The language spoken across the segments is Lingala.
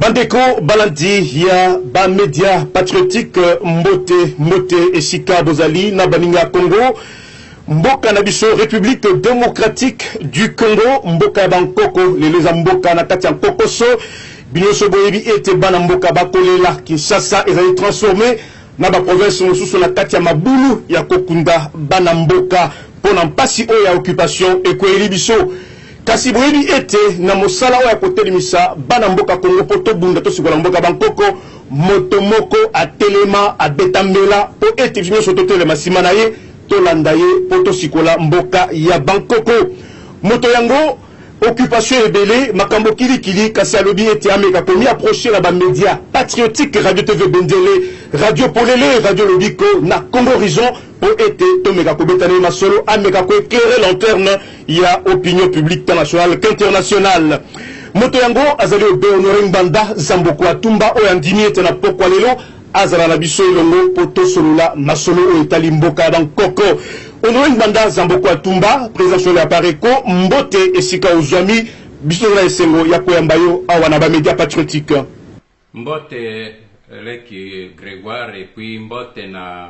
Bandeko balandi ya ba média patriotique mbote esika bozali na baninga Congo mboka na biso République démocratique du Congo mboka bankoko leleza mboka na kati ya kokoso binoso boyebi ete bana mboka bakolela Kinshasa ezali transformé na ba province mosusu na kati ya mabulu ya kokunda bana mboka pona mpasi oyo ya occupation ekweli biso kasi boyebi ete na mosala oyo ya kotelemisa bana mboka Congo poto bunda to sikola mboka bankoko moto moko atelema abetambela po ete nyonso totelema nsima na ye tolanda ye poto sikola mboka ya bankoko moto yango occupation ebele makambo kilikili kasi alobi ete ameka komi approcher la ba média patriotique Radio TV Bendele Radio Polele Radio Lobiko na Congo Horizon po ete tomeka kobetana masolo ameka ko éclairer lanterne ya opinion publique nationale qu'internationale moto yango azali obe Honoré Mbanda Zamboko Atumba oyo andimi ete na pokwa lelo azala na biso elongo poto solola masolo oyo etali mboka bankoko Honoré Mbanda Zamboko Atumba président ya Pareko mbote esika ozwami biso na esengo ya koyamba yo awa na ba média patriotique mbote leki Grégoire et puis mbote na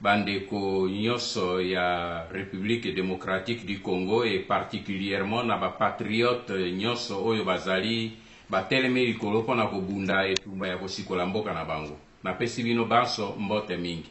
bandeko nyonso ya République démocratique du Congo et particulièrement na ba patriote nyonso oyo bazali batelemi likolo mpona kobunda etumba ya kosikola mboka na bango napesi bino banso mbote mingi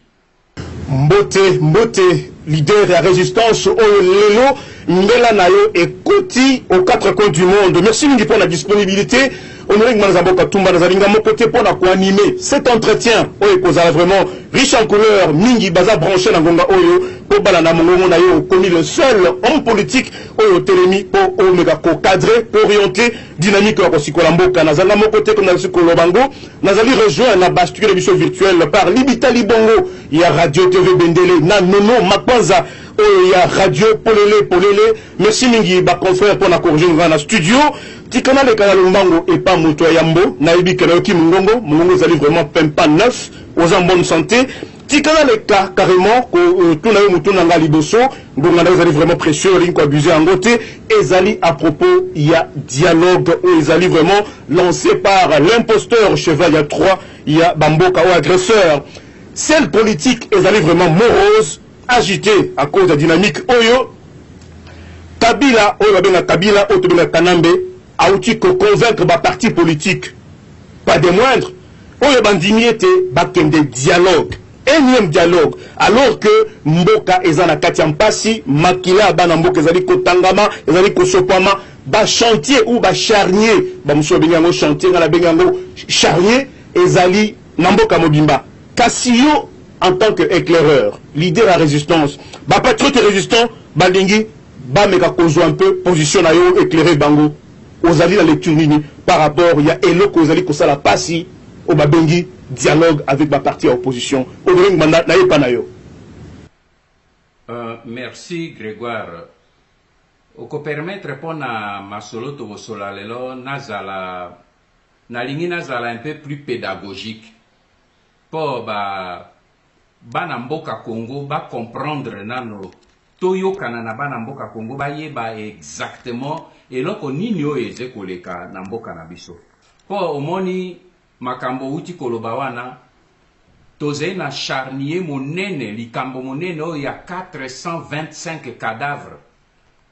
mbote leader ya résistance oyo lelo mbela na yo ekoti aux quatre coins du monde merci mingi pour la disponibilité Honoré Mbanda Tumba nazalinga moko te pona ko animer cet entretien oyo kozala vraiment riche en couleurs mingi baza branché na ngonga oyo po bala na mongongo na yo comme le seul homme politique oyo telemi po omega ko cadrer pour orienter dynamique ya kosikola mboka nazanga moko te comme na sikolo bango nazali rejoint na basture émission virtuelle par Libita Libongo ya Radio TV Bendele na Nono Makwanza oyo ya Radio Polele merci mingi ba confrère pour na corriger na studio tikana le kana lumbango et pas moto ya yambo na yebi kana yoki mungongo zali vraiment pempa neuf aux en bonne santé tikana le cas carrément que tout na yo mutu na nga liboso ngonga na zali vraiment précieux ring ko abuser en côté ezali à propos il y a dialogue où ezali vraiment lancé par l'imposteur cheval il y a 3 il y a bamboka ou agresseur celle politique ezali vraiment morose agité à cause de la dynamique oyo Kabila oyo benga Kabila oyo benga Kanambe auti ko convaincre ba parti politique pas des moindres oyo bandimi ete bakende dialogue énième dialogue alors que mboka ezana kati ya mpasi makila bana mboka ezali kotangama ezali kosopama ba chantier ou ba charnier ba muso benyango chantier ngala benyango charnier ezali na mboka mobimba Kassio en tant que éclaireur leader de la résistance ba patriote résistant balingi ba meka kozo un peu position na yo éclairer bango ozali la lecture nini par rapport il y a eloko ozali kosala pasi au babengi dialogue avec ma partie à opposition Honoré Mbanda na yepa na yo merci Grégoire oko permettre pona masolo to bosola lelo nazala nalingi nazala un peu plus pédagogique pour bana mboka Congo ba comprendre nano toyokana na bana mboka Congo ba yeba exactement eloko nini oyo eze koleka na mboka na biso po omoni makambo uti koloba wana tozali na charnier monene likambo monene oyo ya 425 cadavres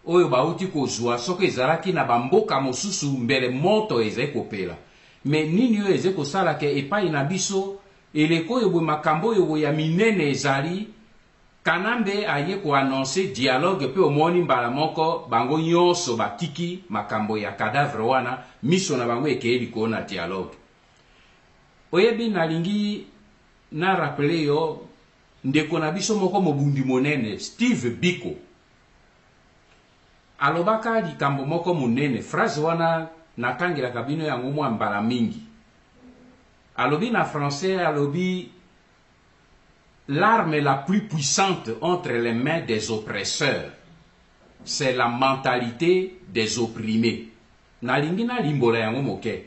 oyo bauti kozwa soki ezalaki na bamboka mosusu mbele moto ezali kopela me nini oyo eze kosalaka epai na biso eleko oyo boye makambo oyo boye ya minene ezali Kanambe aye ko annoncer dialogue pe omoni mbala moko bango nyonso batiki makambo ya cadavre wana miso na bango ekeli ko na dialogue oyebi nalingi na rappeler yo ndeko na biso moko mobundi monene Steve Biko alobaka likambo moko monene phrase wana nakangela kabino yango mwa mbala mingi alobi na français alobi l'arme la plus puissante entre les mains des oppresseurs, c'est la mentalité des opprimés. Nalingi na limbola yango moke.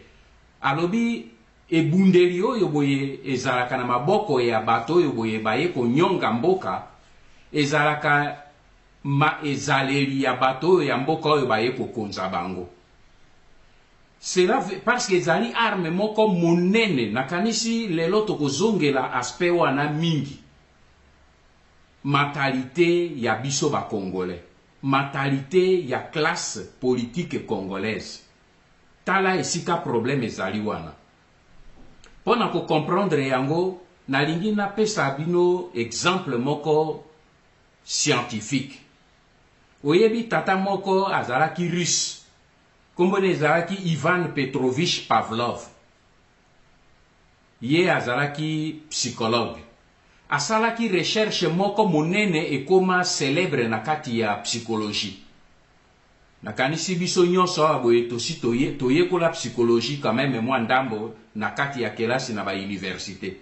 Alobi ebundeli oyo boye ezalaka na maboko ya bato oyo boye baye konyonga mboka ezalaka ma ezaleri ya bato oyo ya mboka oyo baye kokonza bango. Cela parce que ezali arme moko monene nakanisi lelo tokozongela aspect wana mingi. Mentalité ya biso ba congolais, mentalité ya classe politique congolaise. Tala esika problème ezali wana. Pona ko comprendre yango nalingi na pesa bino exemple moko scientifique. Oyebi tata moko azalaki russe. Kombone azalaki Ivan Petrovich Pavlov. Ye azalaki psychologue. Asalaki recherche moko monene ekoma célèbre na kati ya psychologie. Nakanisi biso nyonso aboye tosi toye kola psychologie quand même mwa ndambo na kati ya kelasi na ba université.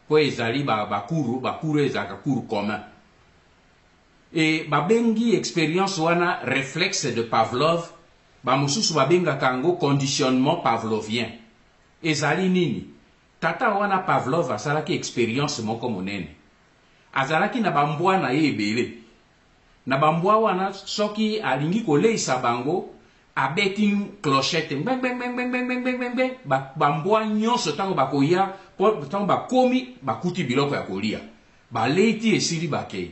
Po ezali ba cours ezaka cours commun. Et babengi expérience wana réflexe de Pavlov, ba mususu babenga kango conditionnement pavlovien. Ezali nini? Tata wana Pavlov asalaki expérience moko monene. Azalaki na bambwa na ye ebele. Na bambwa wana soki alingi koleisa bango abeti clochette beng beng beng beng beng beng beng beng beng bambwa nyonso tango bakoya tango bakomi bakuti biloko ya kolia. Baleiti esili bakei.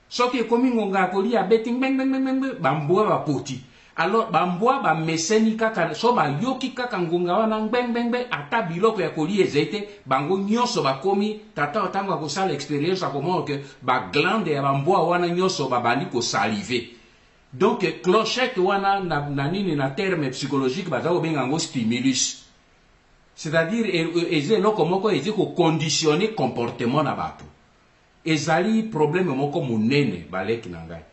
Soki ekomi ngonga ya kolia abeti beng beng beng beng bambwa bapoti. Alors bambwa ba meseni kaka so ba yoki kaka ngonga wana beng beng beng ata biloko ya kolia ezete bango nyonso bakomi tata otango akosala expérience akomona ke ba glande ya bambwa wana nyonso babandi ko saliver. Donc clochette wana na nini na terme psychologique baza ko benga ngo stimulus. C'est-à-dire eze loko moko eze ko conditionner comportement na bato. Ezali problème moko monene baleki na ngai.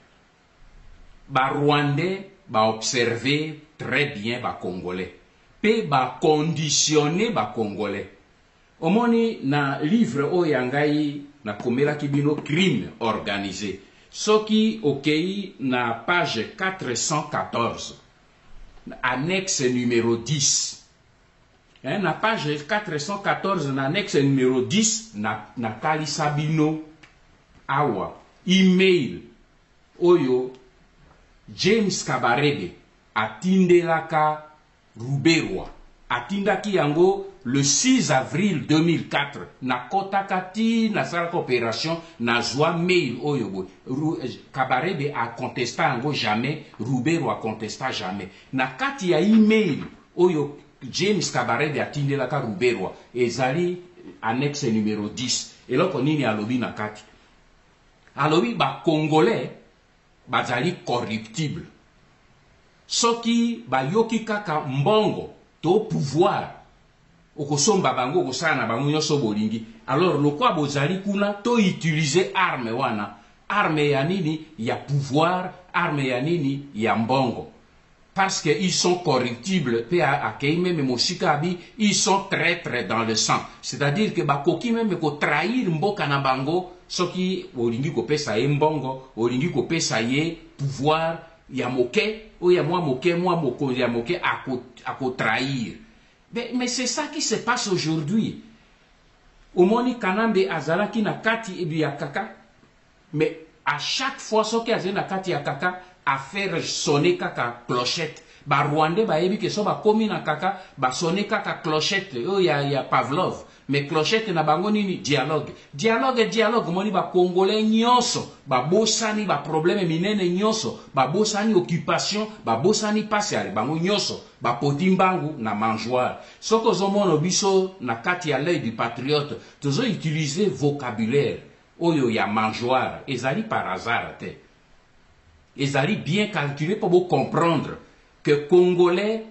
Ba Rwandais ba observer très bien ba Congolais. Pe ba conditionner ba Congolais. Omoni na livre oyangai na komela kibino crime organisé. Soki okei na page 414. Annexe numéro 10. Na page 414 na annexe numéro 10 na Kalisabino awa email oyo James Kabarebe atindelaka Ruberwa atindaki yango le 6 avril 2004 na kotakati na salaka opération na joie mail oyo Kabarebe a contesté yango jamais, Ruberwa contesta jamais na kati ya email oyo James Kabarebe atindelaka Ruberwa ezali annexe numéro 10 eloko nini alobi na kati alobi ba Congolais bazali corruptible. Soki ba yoki kaka mbongo to pouvoir okosomba bango okosala na bango nyonso bolingi. Alors lokwa bozali kuna to utiliser arme wana. Arme ya nini? Ya pouvoir, arme ya nini? Ya mbongo. Parce que ils sont corruptibles, pe akei même mosika abi, ils sont traîtres dans le sang. C'est-à-dire que bakoki même ko trahir mboka na bango. Soki olingi kopesa ye mbongo, olingi kopesa ye pouvoir ya moke, ou ya moke ya moke à trahir. Mais c'est ça qui se passe aujourd'hui. Omoni Kanambe azalaki na kati ebi ya kaka, mais à chaque fois soki azali na kati ya kaka, à faire sonner kaka clochette. Ba Rwandais ba yebi ke so ba komi na kaka, ba sonner kaka clochette, ya Pavlov. Mais clochette na bango nini dialogue. Dialogue moni ba Congolais nyonso, ba bosani ba problème minene nyonso, ba bosani occupation, ba bosani passe ale bango nyonso, ba potimbangu na mangeoire. Soko zomono biso na kati ya l'œil du patriote, tozo utiliser vocabulaire oyo ya mangeoire, ezali par hasard te. Ezali bien calculé pour vous comprendre que Congolais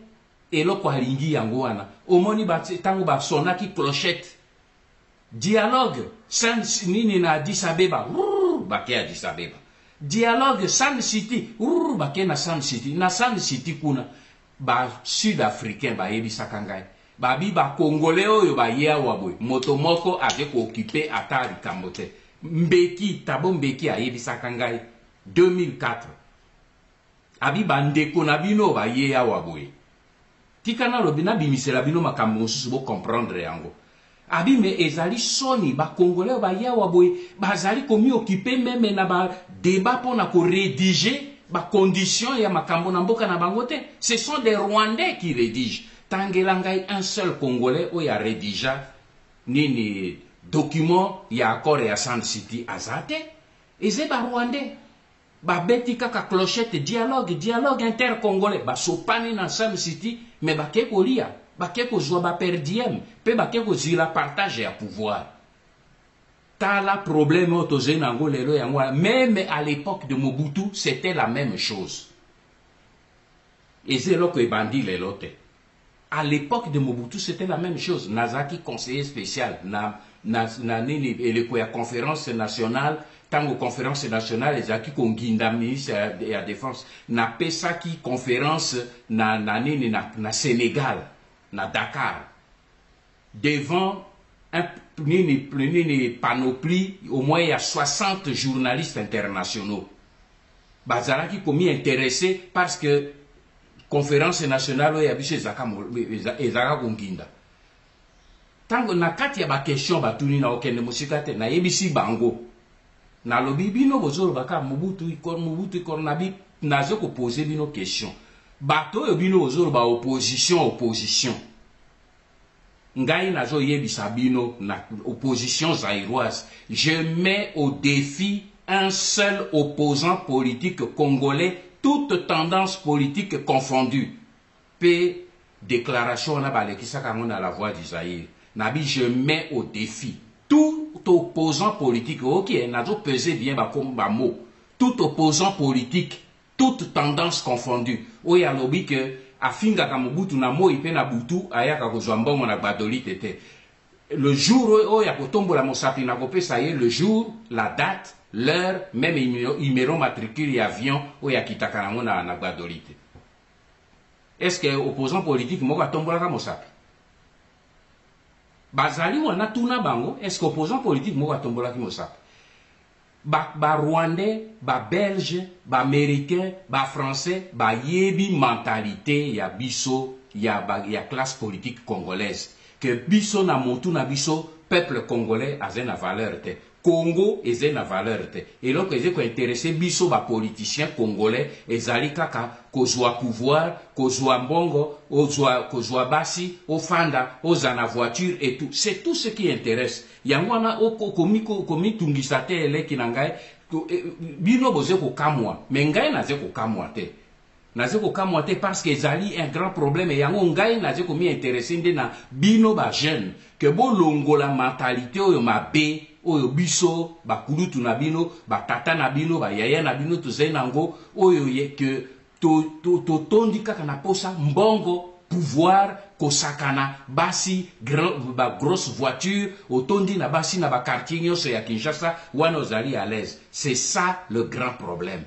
et le Kwalingi Yangouana, omoni tango ba sonaki clochette. Dialogue sans nini na Addis Abeba, baké Addis Abeba. Dialogue San City, baké na San City. Na San City kuna ba sud-africain ba yebi sakangai. Babi ba Congolais oyo ba yea wabwe. Motomoko avec occupé atari kambote. Mbeki, tabo mbeki a yebi sakangai. 2004. Abi bandeko na bino ba yea wabwe. Tikana lobina bimisela bino makambo mosusu bo comprendre yango. Abi me ezali soni ba Congolais ba ya waboy bazali komi occupé même na ba débat pour na ko rédiger ba condition ya makambo na mboka na bango te. Ce sont des Rwandais qui rédigent. Tangelangai, un seul Congolais, où il y a rédigé ni document, il y a accord et à Sand City azate, et c'est ba Rwandais. Ba beti kaka clochette dialogue inter-congolais. Ba sopani na Sand City, mais ba keko lia, ba keko joa ba perdiem, pe ba keko zila partage à pouvoir. T'as la problème autosé n'angolelo yangwa, même à l'époque de Mobutu, c'était la même chose. Et c'est là que bandi les lotes. À l'époque de Mobutu, c'était la même chose. Nazaki, conseiller spécial, et la conférence nationale, tant conférence nationale, les acquis qu'on guinda ministre de la défense, na pesaki conférence na Sénégal, na Dakar, devant une panoplie, au moins il y a 60 journalistes internationaux. Bazalaki commis intéressé parce que conférence nationale où il y a biche ezaka konginda. Tango na kati ya ba question batuni na okende musika te na yebisi bango. Na lobi bino bozolo baka Mobutu ikor na bi nazo ko poser bino question. Bato yo bino bozolo ba opposition. Ngai nazo yebisa bino na opposition zaïroise. Je mets au défi un seul opposant politique congolais, toute tendance politique confondue. P. Déclaration on a balekisa kamona la voix du Zaïre. Nabi, je mets au défi tout opposant politique. Ok, nazo peser bien ba mot. Tout opposant politique, toute tendance confondue. Oya lobi que afinga kamubutu na mo ipe na butu ayaka kozwa mbongo na badoli tete. Le jour où ya kotombo la mosapi na kopé ça y est, le jour, la date, l'heure, même numéro matricule et avion où ya kitaka nango na badoli te. Est-ce que opposant politique moko atombola ka mosapi? Bazali wana tuna bango, est-ce que opposant politique moko atombola ki mosapi? Ba Rwandais, ba Belge, ba Américain, ba Français, ba yebi mentalité ya biso, ya classe politique congolaise. Que biso na montu na biso, peuple congolais a na valeur te. Congo est na valeur te. Et donc, ils ont intéressé biso ba politiciens congolais, ezali kaka, kozwa pouvoir, kozwa mbongo, kozwa basi, ofanda, ozana voiture et tout. C'est tout ce qui intéresse. Yangwana komi tungisate ele kinangai, bino boze ko kamwa, mais ngai naze ko kamwa te. Naze ko kamwa te parce que ezali un grand problème et yango ngai naze ko mi intéressé nde na bino ba jeune, que bo longola mentalité oyo mabe, oyo biso bakulutu na bino, batata na bino, bayaya na bino tozai nango, oyo ye que tondi kaka na posa mbongo, pouvoir, kosakana, basi, grosse voiture, otondi na basi na ba quartier nyonso ya Kinshasa, wana ozali à l'aise. C'est ça le grand problème.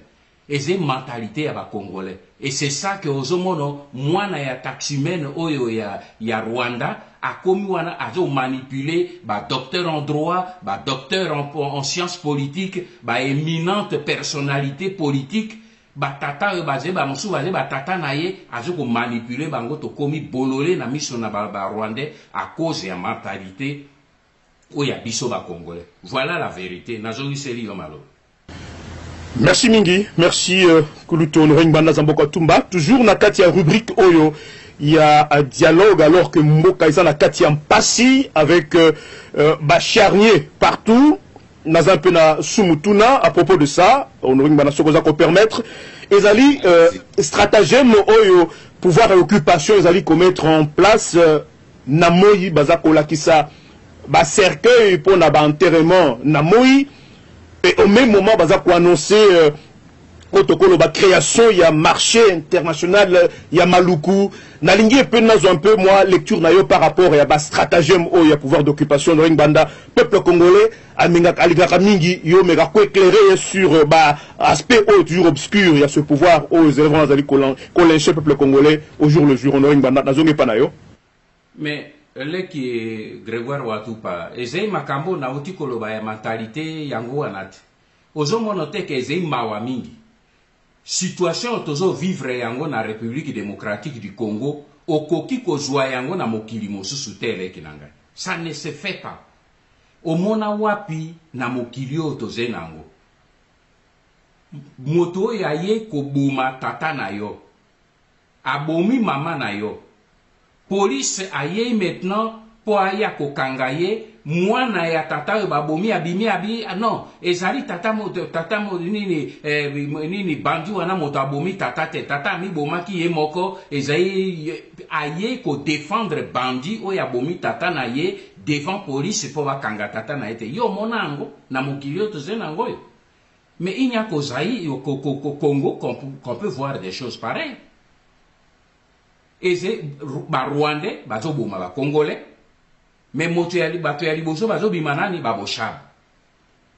Et c'est une mentalité à ba Congolais. Et c'est ça que ozomono, mwana ya taximène oyo ya Rwanda, a commis wana azo manipuler ba docteur en droit, ba docteur en sciences politiques, ba éminente personnalité politique, ba tata baze ba mosu baze ba tata na ye azo ko manipuler bango to komi bololé na miso na ba Rwandais à cause ya mentalité oya biso ba Congolais. Voilà la vérité. Nazo liseli yo malo. Merci Mingi, merci Kuluto Norengbanda Zamboka Tumba. Toujours na kati ya rubrique Oyo, il y a un dialogue alors que Mboka isa na kati ya Mpasi avec Bacharnier partout. Naza un peu na Sumutuna à propos de ça, Norengbanda Sokoza ko permettre. Ezali stratagème Oyo, pouvoir et occupation, ezali commettre en place Namoyi Bazakola Kisa, ba cercueil pour na ba enterrement Namoyi. Et au même moment, il a annoncé la création, il y a marché international, il y a Maluku. Nalingi un peu, moi, lecture par rapport à la stratagème, il y a pouvoir d'occupation de Ringbanda, peuple congolais, Aligaka Mingi, yo mega ko éclairer sur aspect toujours obscur, il y a ce pouvoir aux éléments qu'on lynche le peuple congolais au jour le jour, on Ringbanda, nazongi panayo. Mais leki Grégoire Watupa ezei makambo na uti koloba ya mentalité yango anati ozomono te ke ezei mawa mingi situation tozo vivre yango na République démocratique du Congo okoki kozwa yango na mokili mosusu te leki nanga ça ne se fait pas omona wapi na mokili o toze nango moto ya ye koboma tata na yo abomi mama na yo police aye maintenant po aya kokanga ye mwana ya tata oyo babomi abimi abi non ezali tata mo nini nini bandi wana moto abomi tata te tata amibomaki ye moko ezali aye ko défendre bandi oyo abomi tata na ye devant police po bakanga tata na ye te yo mona yango na mokili oyo toze nango oyo. Mais il n'y a qu'au Zaïre, au Congo qu'on peut voir des choses pareilles. Et c'est Rwandais, Bazoboma, Congolais, mais Motoyali, Batoyali Bozo, Bazobimanani, Babochab.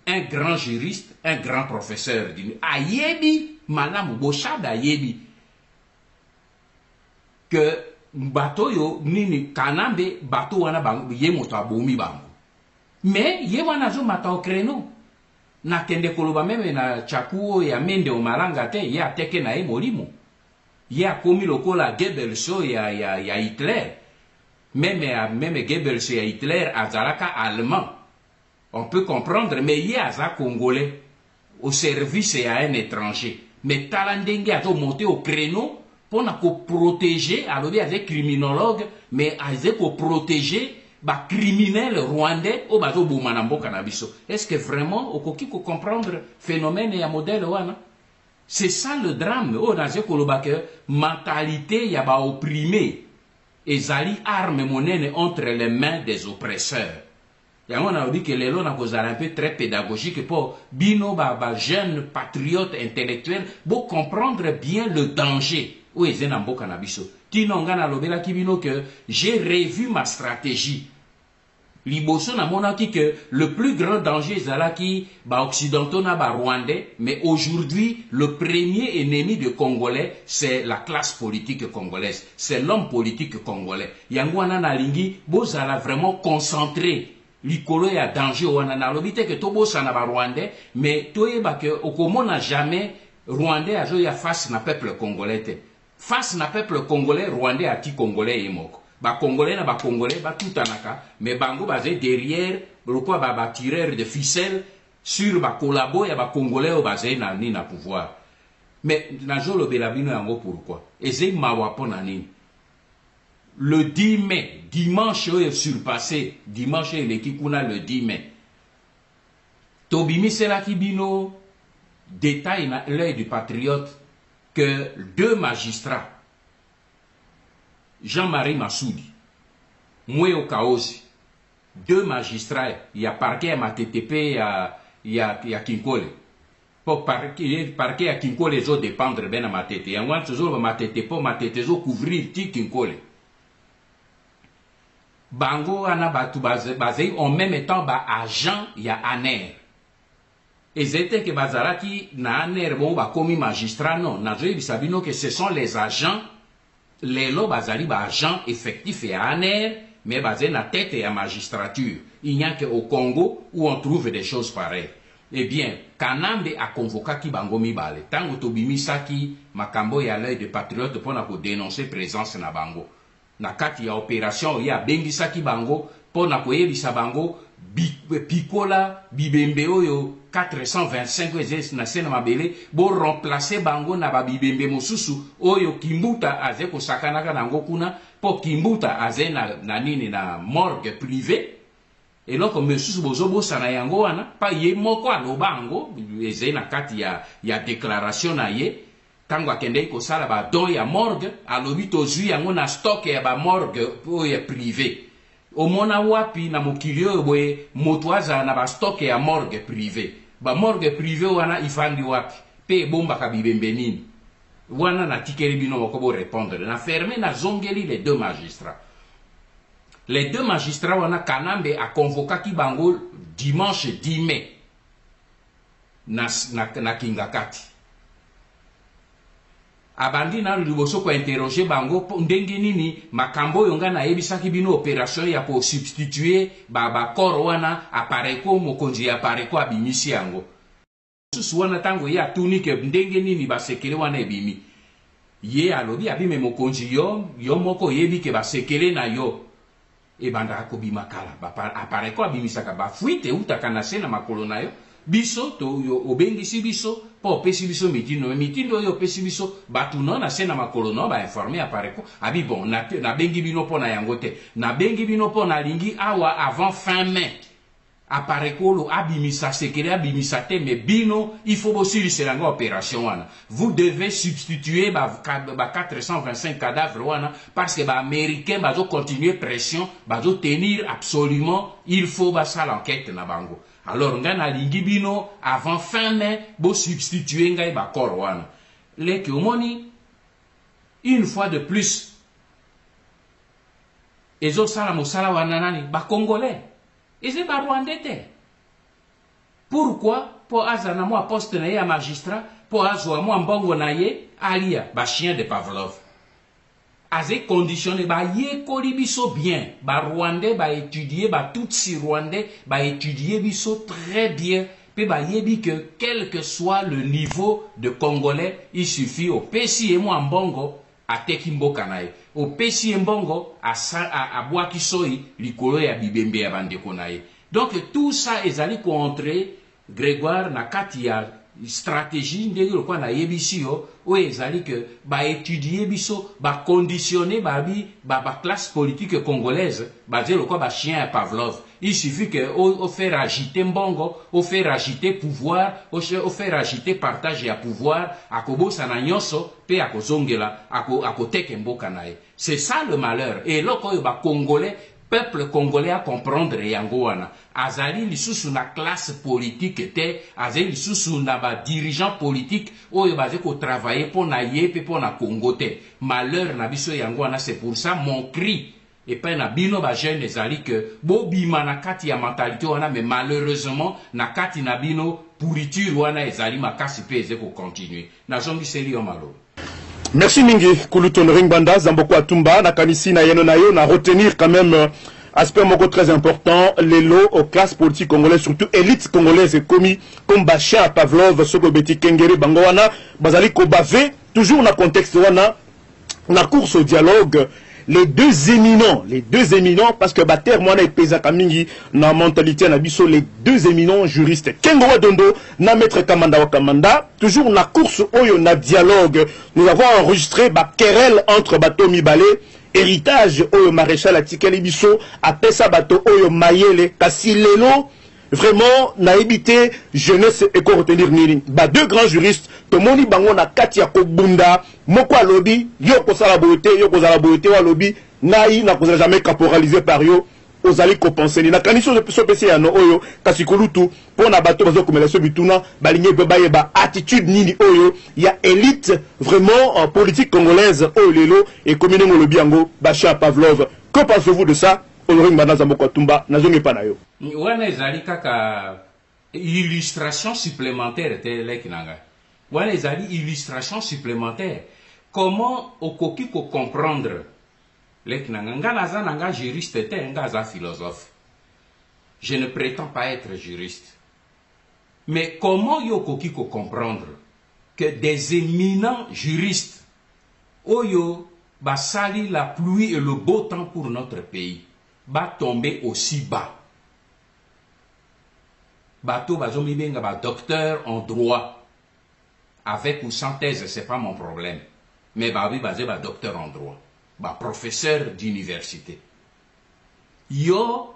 Un grand juriste, un grand professeur. Ayebi, Madame Bochab, Ayebi. Que bateau yo, nini, Kanambe, bateau wana, Yemoto abomi bango. Mais, Yewana zo mata au créneau. Na kende koloba meme na chakuo ya mende o malanga te ya teke na e molimo ya komi lokola Goebbels ya Hitler même Goebbels ya Hitler azalaka allemand on peut comprendre mais ya aza congolais au service ya un étranger mais talandenge azo monter au créneau pour na ko protéger alobi avec criminologue mais aze ko protéger ba criminel rwandais o bazo boumana mboka na biso. Est-ce que vraiment okoki ko comprendre phénomène ya modèle wana? C'est ça le drame. O naze koloba que mentalité ya ba opprimé ezali arme monene entre les mains des oppresseurs. Yango na dit que lelo na kozala un peu très pédagogique pour bino ba jeunes patriotes intellectuels pour comprendre bien le danger o ezena mboka na biso. Tinonga na lobela kibino que j'ai revu ma stratégie. Liboso na monaki que le plus grand danger zalaki ba occidentaux na ba rwandais, mais aujourd'hui le premier ennemi de Congolais c'est la classe politique congolaise, c'est l'homme politique congolais. Yango wana na lingi bozala vraiment concentré likolo ya danger wana na lobite que tobosa na ba rwandais, mais toyeba que okomona jamais rwandais azo ya face na peuple congolais te. Face na peuple congolais, rwandais ati congolais yemoko. Ba congolais na ba congolais ba tutanaka, mais bango basé derrière, pourquoi ba tireur de ficelle sur ba collabo ya ba congolais au basé na ni na pouvoir. Mais na jolo belabino yango pourquoi? Eze mawapona nini? Le 10 mai, dimanche surpassé, dimanche lekikuna le 10 mai. Tobimi Selakibino détaille na l'œil du patriote que deux magistrats, Jean-Marie Massoudi, Mweo Kaosi, deux magistrats, il y a parquet à Matetepe, il y a Kinkole. Pour parquet à Kinkole, les autres dépendre bien à Matete. Il y a un toujours Matetepe, Matete, couvrir ti Kinkole. Bango ana batu basé en même temps ba agent il y a ANER. Et c'était que bazaraki na ANER bon ba komi magistrat non na joye bisabino que ce sont les agents les lo bazali ba agents effectifs et ANER mais basé na tête et à magistrature. Il n'y a que au Congo où on trouve des choses pareilles. Eh bien, Kanambe a convoqué ki bango mibale. Tango tobimisaki makambo ya l'œil de patriote pour na ko dénoncer présence na bango. Na kati ya opération ya bengisaki bango pour na koyebisa bango pikola bibembe oyo 425 ezes na sena mabele bo remplacer bango na ba bibembe mosusu oyo Kimbuta aze ko sakanaka nango kuna po Kimbuta aze na nini na morgue privée et donc mosusu bozobo sana yango wana pa ye moko alobango eze na kati ya déclaration na ye tango akende ko sala ba don ya morgue alobi tozui yango na stock ya ba morgue oyo privé omona wapi na mokili oyo boye moto aza na ba stock ya morgue privé ba morgue privé wana ifandi wapi pe bombaka bibembe nini wana na tikeli bino mokobo répondre na fermé na zongeli les deux magistrats wana Kanambe a convoqué ki bango dimanche 10 mai na Kingakati abandi na liboso ko interroger bango ndenge nini makambo yonga na yebisaki bino opération ya ko substituer ba corps wana appareil ko mokonzi appareil ko abimisi yango susu wana tango ya tuni ke ndenge nini basekele wana ebimi ye alobi abime mokonzi yo moko yebi ke basekele na yo e banda ko bima kala ba appareil ko abimisaka ba fuite utaka na sena makolo na yo biso to obengisi biso po opesi biso mitindo me mitindo oyo opesi biso bato no na se na makolo no bainforme ya pareko abi bon nabengi bino mpo na yango te nabengi bino mpo nalingi awa avant fin mai aparekolo abimisa sekele abimisa te mais bino il faut bosilisela nga opération wana vous devez substituer ba 425 cadavres wana parce que ba américain bazo continuer pression bazo tenir absolument il faut basala enquête na bango. Alors nga nalingi bino avant fin mai bo substituer ngai ba corps wana leki omoni une fois de plus ezo sala mosala wana nani ba congolais et c'est pas rwandais te. Pourquoi pour azana mo poste na ye magistrat pour azwa mo mbongo na ye alia ba chien de Pavlov azé conditionné ba ye kolibiso bien ba rwandais ba étudier ba tutsi rwandais ba étudier biso très bien pe ba yebi que quel que soit le niveau de congolais il suffit au pesi et mo mbongo ateki mboka na ye o pesi mbongo a bwaki soi likolo ya bibembe ya bandeko na ye. Donc tout ça ezali contre Grégoire na kati ya stratégie ndenge lokwa na yebisi yo o ezali que ba étudier biso ba conditionner ba classe politique congolaise basé lokwa ba chien à Pavlov. Il suffit que au faire agiter mbongo, au faire agiter pouvoir, au faire agiter partage ya pouvoir, akobo sana nyonso pe akozongela akoteke mboka nae. C'est ça le malheur. Et loko ba congolais peuple congolais à comprendre yango wana azali lisusu na classe politique te azali lisusu na ba dirigeant politique oyo baze ko travailler pour na yepe pour na Congo te. Malheur na biso yango wana. C'est pour ça mon cri et puis na bino ba jeune ezali que bobima na kati ya mentalité wana mais malheureusement na kati na bino pourriture wana ezali makasi pe eze ko continuer na zongi seli yo malo. Merci mingi Kuluton Ringbanda Zamboko Atumba na kanisi na yeno na yo na retenir quand même aspect moko très important les lots aux classes politiques congolaises surtout élite congolaise commis comme Bachar Pavlov soko beti kengeri bango wana bazali ko bavé toujours na contexte wana na course au dialogue les deux éminents parce que bater moi na pesa kamingi na mentalité na biso les deux éminents juristes Kengo Wadondo na maître Kamanda Wakamanda toujours na course oyo na dialogue nous avons enregistré ba querelle entre bato mibale héritage oyo maréchal atikeli biso apesa bato oyo mayele kasi lelo vraiment na évité jeunesse et ko retenir nini ba deux grands juristes tomoni bango na kati ya kobunda moko alobi yo ko sala boyote wa lobi ngai na ko jamais caporalisé par yo ozali ko penser ni na kaniso de so pesi ya no oyo kasi kulutu pona bato bazo komela so bituna balinye bebaye ba attitude nini oyo ya élite vraiment en politique congolaise oyo lelo et commune ngolobi yango Bachar Pavlov. Que pensez-vous de ça? Honoré Mbana Zamboko Atumba nazonge pa na yo wana ezali kaka illustration supplémentaire te lekinanga wana ezali illustration supplémentaire comment okoki ko comprendre lekinanga nga naza nanga juriste te nga za philosophe je ne prétends pas être juriste mais comment yo okoki ko comprendre que des éminents juristes oyo basali la pluie et le beau temps pour notre pays va tomber aussi bas. Bato bazomi benga ba docteur en droit avec ou sans thèse, c'est pas mon problème. Mais babi basé ba docteur en droit, ba professeur d'université. Yo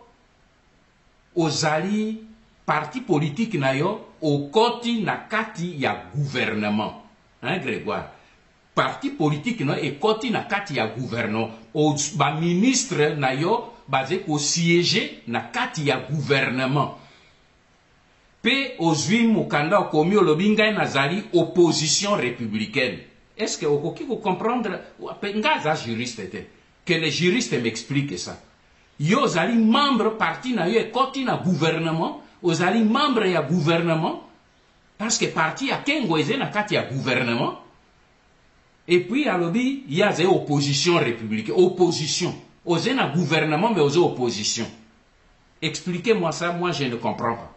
ozali parti politique na yo au koti na kati ya gouvernement. Hein Grégoire? Parti politique na e koti na kati ya gouvernement. O ba ministre na yo basé au siéger na kati ya gouvernement. Pe ozwi mukanda komi olobinga nazali opposition républicaine. Est-ce que okoki ko comprendre ngaza juriste te que les juristes m'expliquent ça. Yo zali membre parti na yo koti na gouvernement, ozali membre ya gouvernement parce que parti a kengo eze na kati ya gouvernement. Et puis alobi il y a des opposition républicaine, opposition. Osez na gouvernement mais osez opposition. Expliquez-moi ça, moi je ne comprends pas.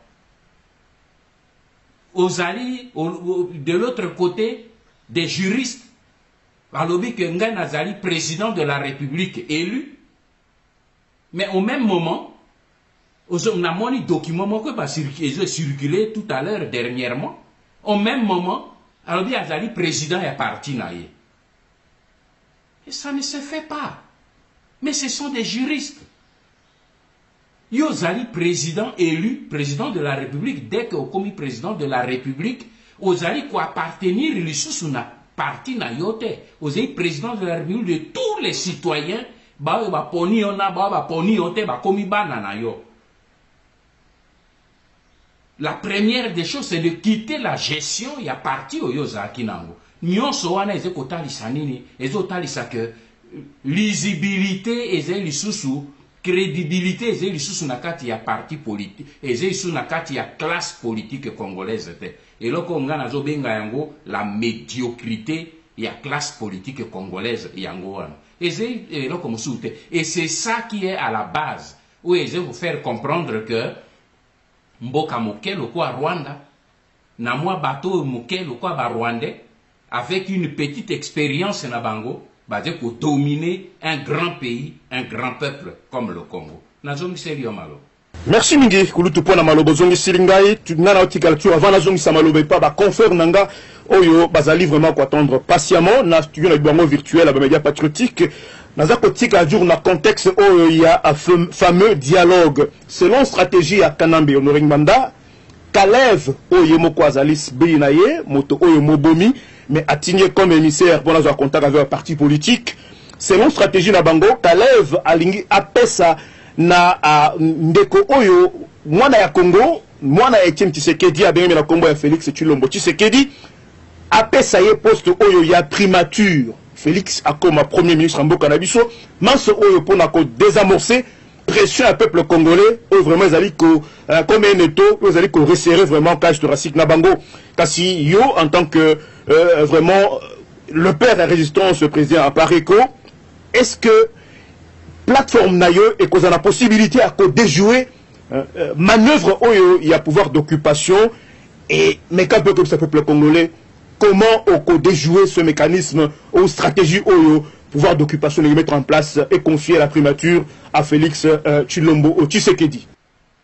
Ozali de l'autre côté des juristes alobi que nga nazali président de la République élu mais au même moment On a mon document qui va circuler tout à l'heure dernièrement. Au même moment, alors il y a le président est parti naïe. Et ça ne se fait pas. Mais ce sont des juristes. Yozali président élu, président de la République, dès que commis président de la République, Ozali quoi appartenir lui sous une partie na yote. Ozali président de la République de tous les citoyens, ba poni ona ba poni yote ba komi bana na yo. La première des choses, c'est de quitter la gestion. Il y a parti au Yozaki Nango. Nyonso wana ezeko talisa nini, ezo talisa que lisibilité eze lisusu, crédibilité eze lisusu na kati ya parti politique, eze lisusu na kati ya classe politique congolaise te. Et loko nga nazo benga yango la médiocrité ya classe politique congolaise yango wana. Eze loko musute. Et c'est ça qui est à la base, où eze vous faire comprendre que mboka mokelo kwa Rwanda, na mwa bateau mokelo kwa ba Rwandais, avec une petite expérience na bango, basé pour dominer un grand pays, un grand peuple comme le Congo. Nazongi serio malo. Merci mingi kulutu pona malobo zongi silingai tu nana otikala tu avant nazongi sa malobe pas ba confère nanga oyo bazali vraiment quoi attendre patiemment na studio na bango virtuel à média patriotique naza kotika jour na contexte oyo il y a un fameux dialogue selon stratégie à Kanambe Honoring Manda Kalev oyo moko azalis binaye moto oyo mobomi mais attigné comme émissaire pour avoir contact avec un parti politique selon stratégie na bango Kalev alingi apesa na ndeko oyo mwana ya Congo mwana Etienne Tshisekedi abengami na kombo ya Félix Tshilombo Tshisekedi apesa ye poste oyo ya primature Félix akoma premier ministre en mboka na biso manso oyo pona ko désamorcer pression à peuple congolais oyo vraiment ezali ko comme un étau ezali ko resserrer vraiment cage thoracique na bango kasi yo en tant que vraiment le père de la résistance président Apareko est-ce que plateforme nayo et qu'on a la possibilité à déjouer manœuvre oyo il y a pouvoir d'occupation et mais qu'un peu comme ça peuple congolais comment on déjouer ce mécanisme ou stratégie oyo pouvoir d'occupation et mettre en place et confier la primature à Félix Tshilombo Tshisekedi.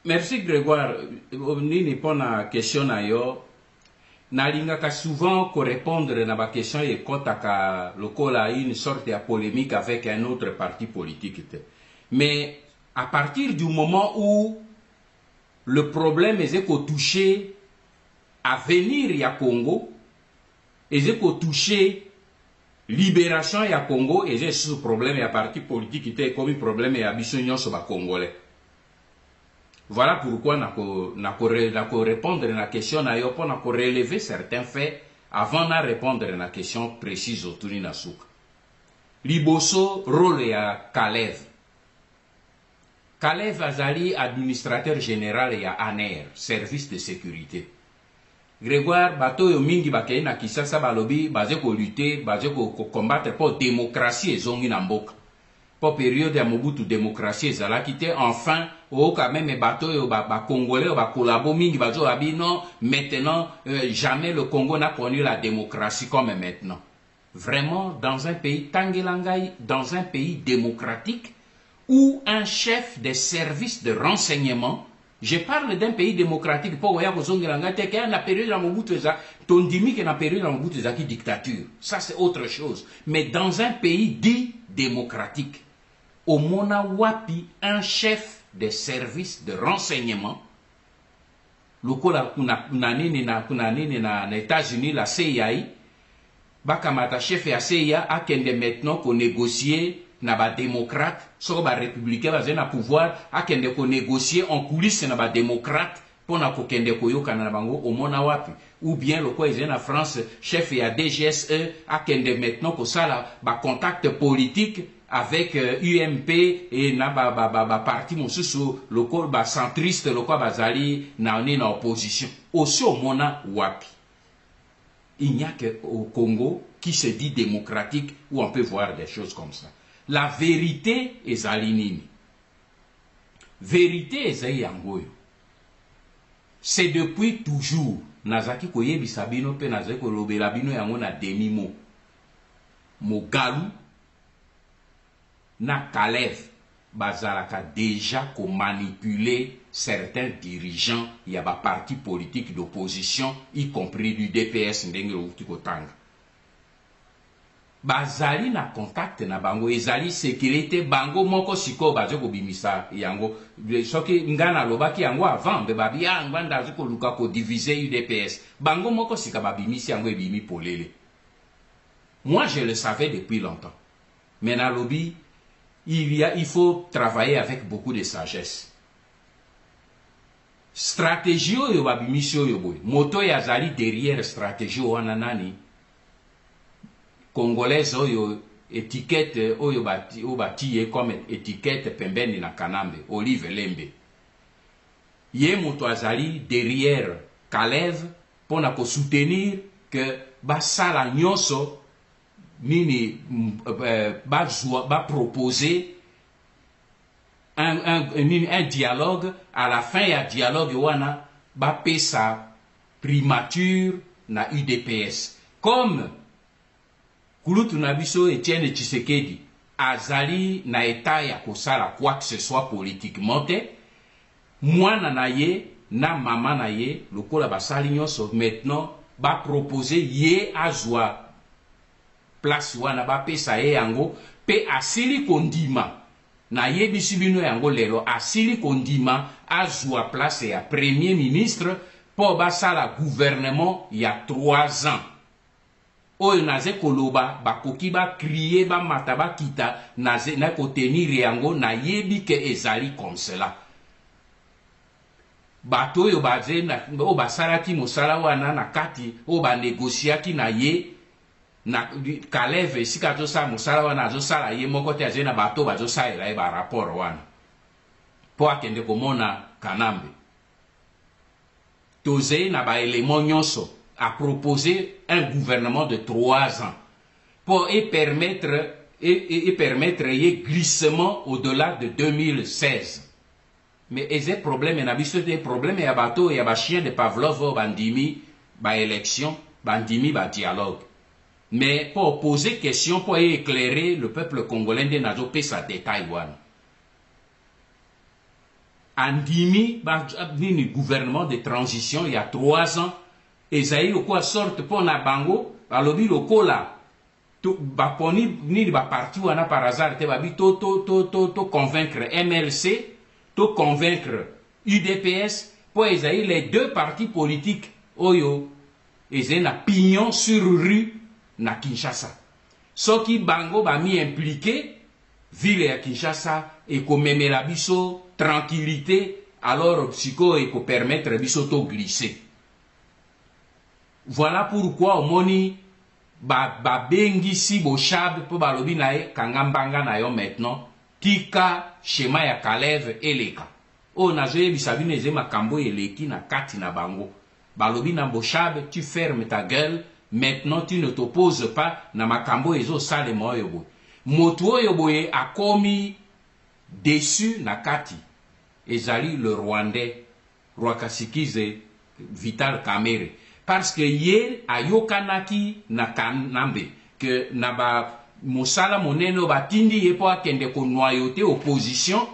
Merci Grégoire. Nini pona question nayo nalingaka souvent ko répondre na ba question et kotaka lokola une sorte de polémique avec un autre parti politique. Mais à partir du moment où le problème est qu'on toucher à venir ya Congo, et qu'on toucher libération ya Congo, et j'ai ce problème ya parti politique qui était comme un problème ya bisognon sur ba Congolais. Voilà pourquoi nako répondre à la question na yo pour relever certains faits avant de répondre à la question précise autour de Nasuka. Liboso rôle ya Kalev. Kalev azali administrateur général ya ANER, service de sécurité. Grégoire bato yo mingi bakei na Kisasa balobi basé ko lutter, basé ko combattre pour démocratie ezongi na mboka. Pour période ya Mobutu démocratie ezalaki te enfin au quand même bateau yo ba congolais ba collabo mingi bazo abi non maintenant jamais le Congo n'a connu la démocratie comme maintenant. Vraiment dans un pays Tangelangai, dans un pays démocratique où un chef des services de renseignement, je parle d'un pays démocratique pour voyage Zongelanga te que na période ya Mobutu eza tondimi que na période ya Mobutu eza ki dictature. Ça c'est autre chose, mais dans un pays dit démocratique au mona wapi un chef des services de renseignement lokola kuna nini na États-Unis la CIA bakamata chef ya CIA akende maintenant ko négocier na ba démocrate so ba républicain ba na pouvoir akende ko négocier en coulisses na ba démocrate pona ko kende ko yokana na bango au mona wapi ou bien le quoi na France chef ya DGSE akende maintenant ko sala ba contact politique avec UMP et na ba parti mosusu local ba centriste local bazali na opposition aussi au mona wapi. Il n'y a qu'au Congo qui se dit démocratique où on peut voir des choses comme ça. La vérité est alinini. Vérité est yangoyo. C'est depuis toujours. Nazaki koye bisabino pe nazaki kolobela bino yango na demi mot. Mogalu na Kalev bazalaka déjà ko manipuler certains dirigeants il y a des partis politiques d'opposition y compris du DPS ndenge outi kotanga bazali na contact na bango ezali sécurité bango moko siko bazo kobimisa yango soki ngana lobaki yango avant be babia nganda ziko luka ko diviser UDPS bango moko sika babimisi yango ebimi polele. Moi je le savais depuis longtemps mais na lobby il faut travailler avec beaucoup de sagesse. Stratégie oyo babimisi oyo boy moto yazali derrière stratégie wana nani congolaise oyo étiquette oyo bati comme étiquette pembeni na kanambe Olive Lembe ye moto azali derrière Kalev pona ko soutenir que basala nyonso nini ba proposer un dialogue à la fin ya dialogue wana ba pesa primature na UDPS comme Kulutu na biso Etienne Tshisekedi azali na état ya kosala quoi que ce soit politiquement te mwana na ye na mama na ye lokola basali nyonso maintenant ba proposer ye azwa place wana ba pesa ye yango pe asili kondima na ye bisibino yango lelo asili kondima azwa place ya premier ministre po basala gouvernement ya 3 ans. Oyo naze koloba bakoki ba crier ba mata ba kita naze na kotenir yango na yebi ke ezali comme cela. Bato yo baze na o basalaki mosala wana na kati o ba négociaki na ye na Kalev sika to sa mosala wana zo sala ye moko te azena bato bazo sala e ba rapport wana. Po akende komona Kanambe. Toze na ba élément nyonso a proposé un gouvernement de 3 ans pour permettre y glissement au-delà de 2016. Mais il y a des problèmes, il y a des problèmes, il y a bateau, il y a des chiens de Pavlov, bandimi, ba élection, bandimi, ba dialogue. Mais pour poser question, pour éclairer le peuple congolais de Nazo Pesa de Taïwan. Andimi, le gouvernement de transition, il y a 3 ans, Esaïe au quoi sorte pour na bango, alobi lokola, to baponi ni ba parti wana par hasard te babi to convaincre MLC, to convaincre UDPS, pour Esaïe les 2 partis politiques oyo, Esaïe na pignon sur rue na Kinshasa. Soki bango ba mi impliqué, ville à Kinshasa, et ko memela biso tranquillité, alors psycho et ko permettre biso to glisser. Voilà pourquoi au moni bengi si bo chab po balobi na e kangambanga na yo maintenant tika schéma ya Kalev eleka o na zoye bisabine ze makambo eleki na kati na bango balobi na bo chab tu fermes ta gueule maintenant tu ne t'opposes pas na makambo ezo sale moyo bo moto oyo boye akomi déçu na kati ezali le Rwandais Rwakasikize Vital Kamerhe. Parce que ye ayokanaki na Kanambe que na ba mosala moneno batindi ye po akende ko noyauté opposition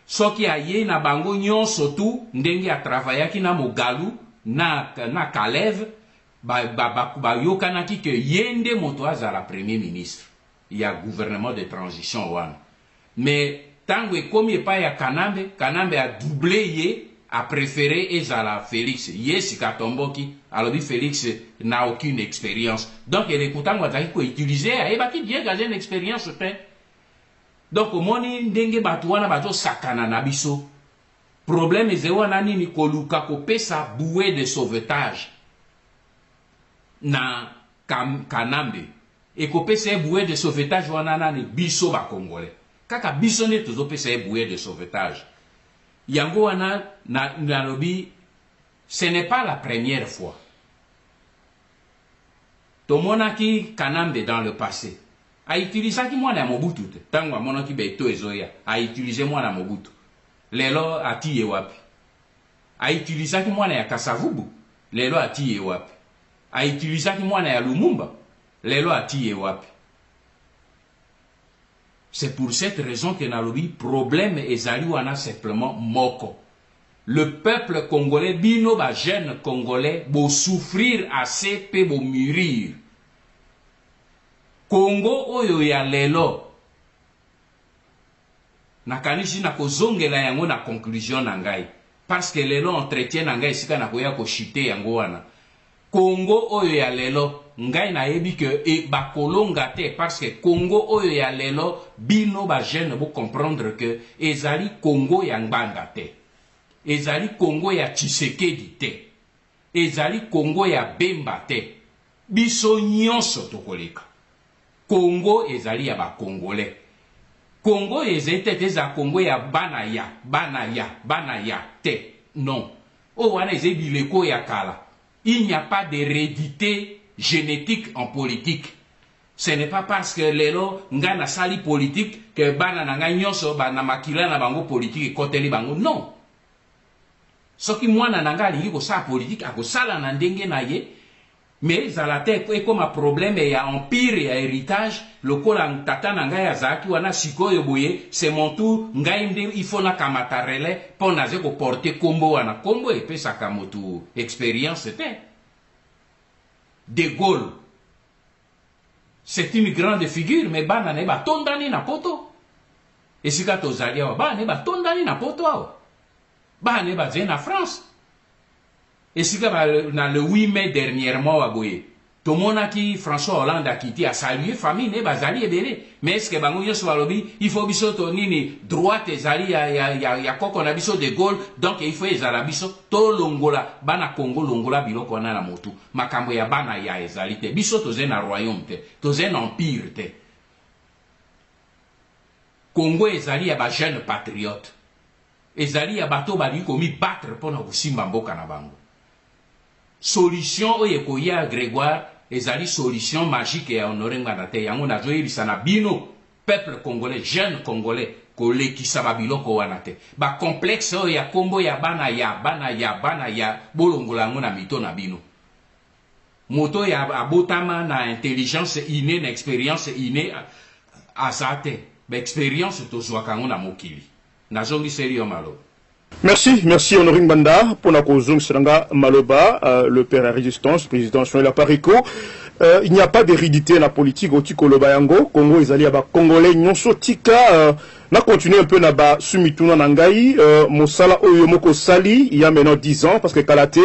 soki aye na bango nyonso tu ndenge a travaillaki na Mogalu na Kalev ba yokanaki que yende moto azala premier ministre il y a gouvernement de transition wana mais tango ekomi pa ya Kanambe a doublé ye a préféré ezala Félix Yesi Katomboki alors Félix n'a aucune expérience donc il écoutant moi ko utiliser et baki bien gazer une expérience fait donc moni ndenge batu wana bazo sakana na biso problème ezewana nini koluka ko pesa bouée de sauvetage na Kanambe et ko pesa bouée de sauvetage wana nani biso ba congolais kaka biso ne tozo pesa bouée de sauvetage. Yango wana na lobi, ce n'est pas la première fois. Tomonaki Kanambe dans le passé a utilisé ki mwana ya Mobutu te. Tango monaki beto ezoya a utilisé mwana Mobutu. Lelo atiye wapi. A utilisé ki mwana ya Kasavubu. Lelo atiye wapi. A utilisé ki mwana ya Lumumba. Lelo atiye wapi. C'est pour cette raison que nalobi problème ezali wana simplement moko. le peuple congolais, bino ba jeune congolais, bo souffrir assez pe bo mûrir. Congo oyo ya lelo. Nakanisi na kozongela yango na conclusion na ngai. Parce que lelo entretien na ngai sika na koya ko chite yango wana. Congo oyo ya lelo ngai na yebi que e bakolonga te parce que Congo oyo ya lelo bino ba jeune bo comprendre que ezali Congo ya ngbanga te. Ezali Congo ya Tshisekedi te. Ezali Congo ya Bemba te. Biso nyonso tokoleka. Congo ezali ya ba Congolais. Congo ezali te za Congo ya bana ya te. Non. O wana ezali bileko ya kala. Il n'y a pas d'hérédité génétique en politique. Ce n'est pas parce que lelo ngana sali politique que bana nanga nyonso bana makila na bango politique koteli bango. Non. Soki mwana nanga alingi kosala politique akosala na ndenge na ye, mais zalate comme un problème ya empire ya héritage lokola tata nanga ya zaki wana sikoyo boye c'est mon tour ngai nde il faut na kamatarele pour naze ko porter kombo wana kombo epesaka motu expérience te. De Gaulle c'est une grande figure mais bana ne ba tondani na poto esika tozali awa bana ne ba tondani na poto awa bana ne ba na France. Et si dans le 8 mai dernièrement, tout le monde qui François Hollande a quitté, a salué famille, ne bazali et belé. Mais est-ce que bango so alobi, il faut biso to nini droite ezali ya koko na biso de Gaulle, donc il faut ezala biso to longola bana Congo longola biloko na motu. Makambo ya bana ya ezali te. Biso to zena royaume te, to zena empire te. Congo ezali ya ba jeune patriote. Ezali ya bato bali komi battre pona kusimba mboka na bango. Solution oye koya Grégoire ezali solution magique ya honorer ngana yango nazo yebisa na bino peuple congolais jeune congolais kolekisa babiloko wana te ba complexe oyo ya kombo ya bana ya bolongola ngo na mito na bino moto ya abotama na intelligence innée na expérience innée azate ba expérience tozwaka ngo na mokili nazongi serio malo. Merci Honoring Banda pour la cause Seranga Maloba, le père à résistance, président de la Parico. Il n'y a pas d'hérédité dans la politique au Tiko Lobayango, Congo ils allaient à Congolais, non sotika, na continué un peu na ba Sumituna Nangai, Mosala Oyomoko Sali, il y a maintenant 10 ans, parce que Kalate,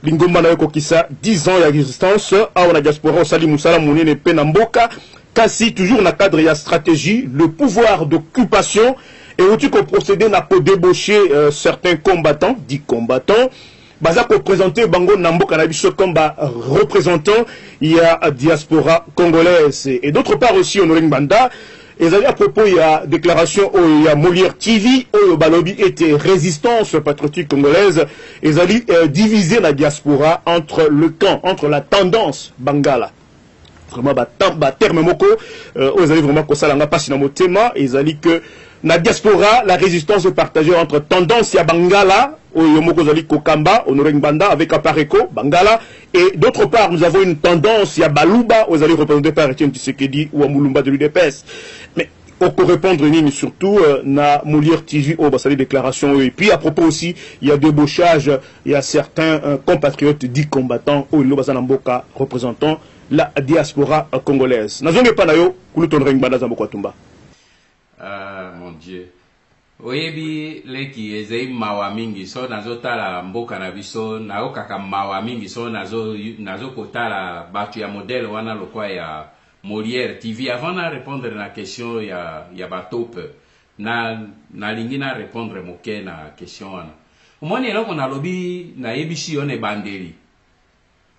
Lingomba Naoko Kisa, 10 ans il y a résistance, à la diaspora, Sali Moussala Mounine Penamboka, Kassi, toujours dans le cadre de la stratégie, le pouvoir d'occupation. Et où tu peux procéder à débaucher certains combattants, dits combattants, baza pour présenter Bango Nambo Cannabis comme représentant, il y a diaspora congolaise. Et d'autre part aussi, Honoring Banda, et à propos, il y a déclaration, il y a Molière TV, où Balobi était résistance patriotique congolaise, et ils allaient diviser la diaspora entre le camp, entre la tendance Bangala. Vraiment, terme moko, ils allaient vraiment que ça n'a pas si dans mon thème, ils allaient que la diaspora, la résistance est partagée entre tendance à Bangala, Oyomokozali Kokamba, Honoring Banda, avec Apareko, Bangala, et d'autre part, nous avons une tendance à Balouba, aux alliés représentés par Etienne Tshisekedi ou à Moulumba de l'UDPS. Mais, on peut répondre, surtout, na Molière TV, au Bassali déclaration, et puis à propos aussi, il y a débauchage, il y a certains compatriotes dits combattants, au Bazanamboka, représentant la diaspora congolaise. Nazonge Panayo, Koulouton Banda Zambokwatumba. Ah, mon Dieu. Oyebi leki ezei mawa mingi so nazo tala mboka na biso na okaka mawa mingi so nazo kotala batu ya modèle wana lokwa ya Molière TV avant na répondre na question ya batope na lingi na répondre moke na question wana. Omoni eloko na lobi na yebisi one bandeli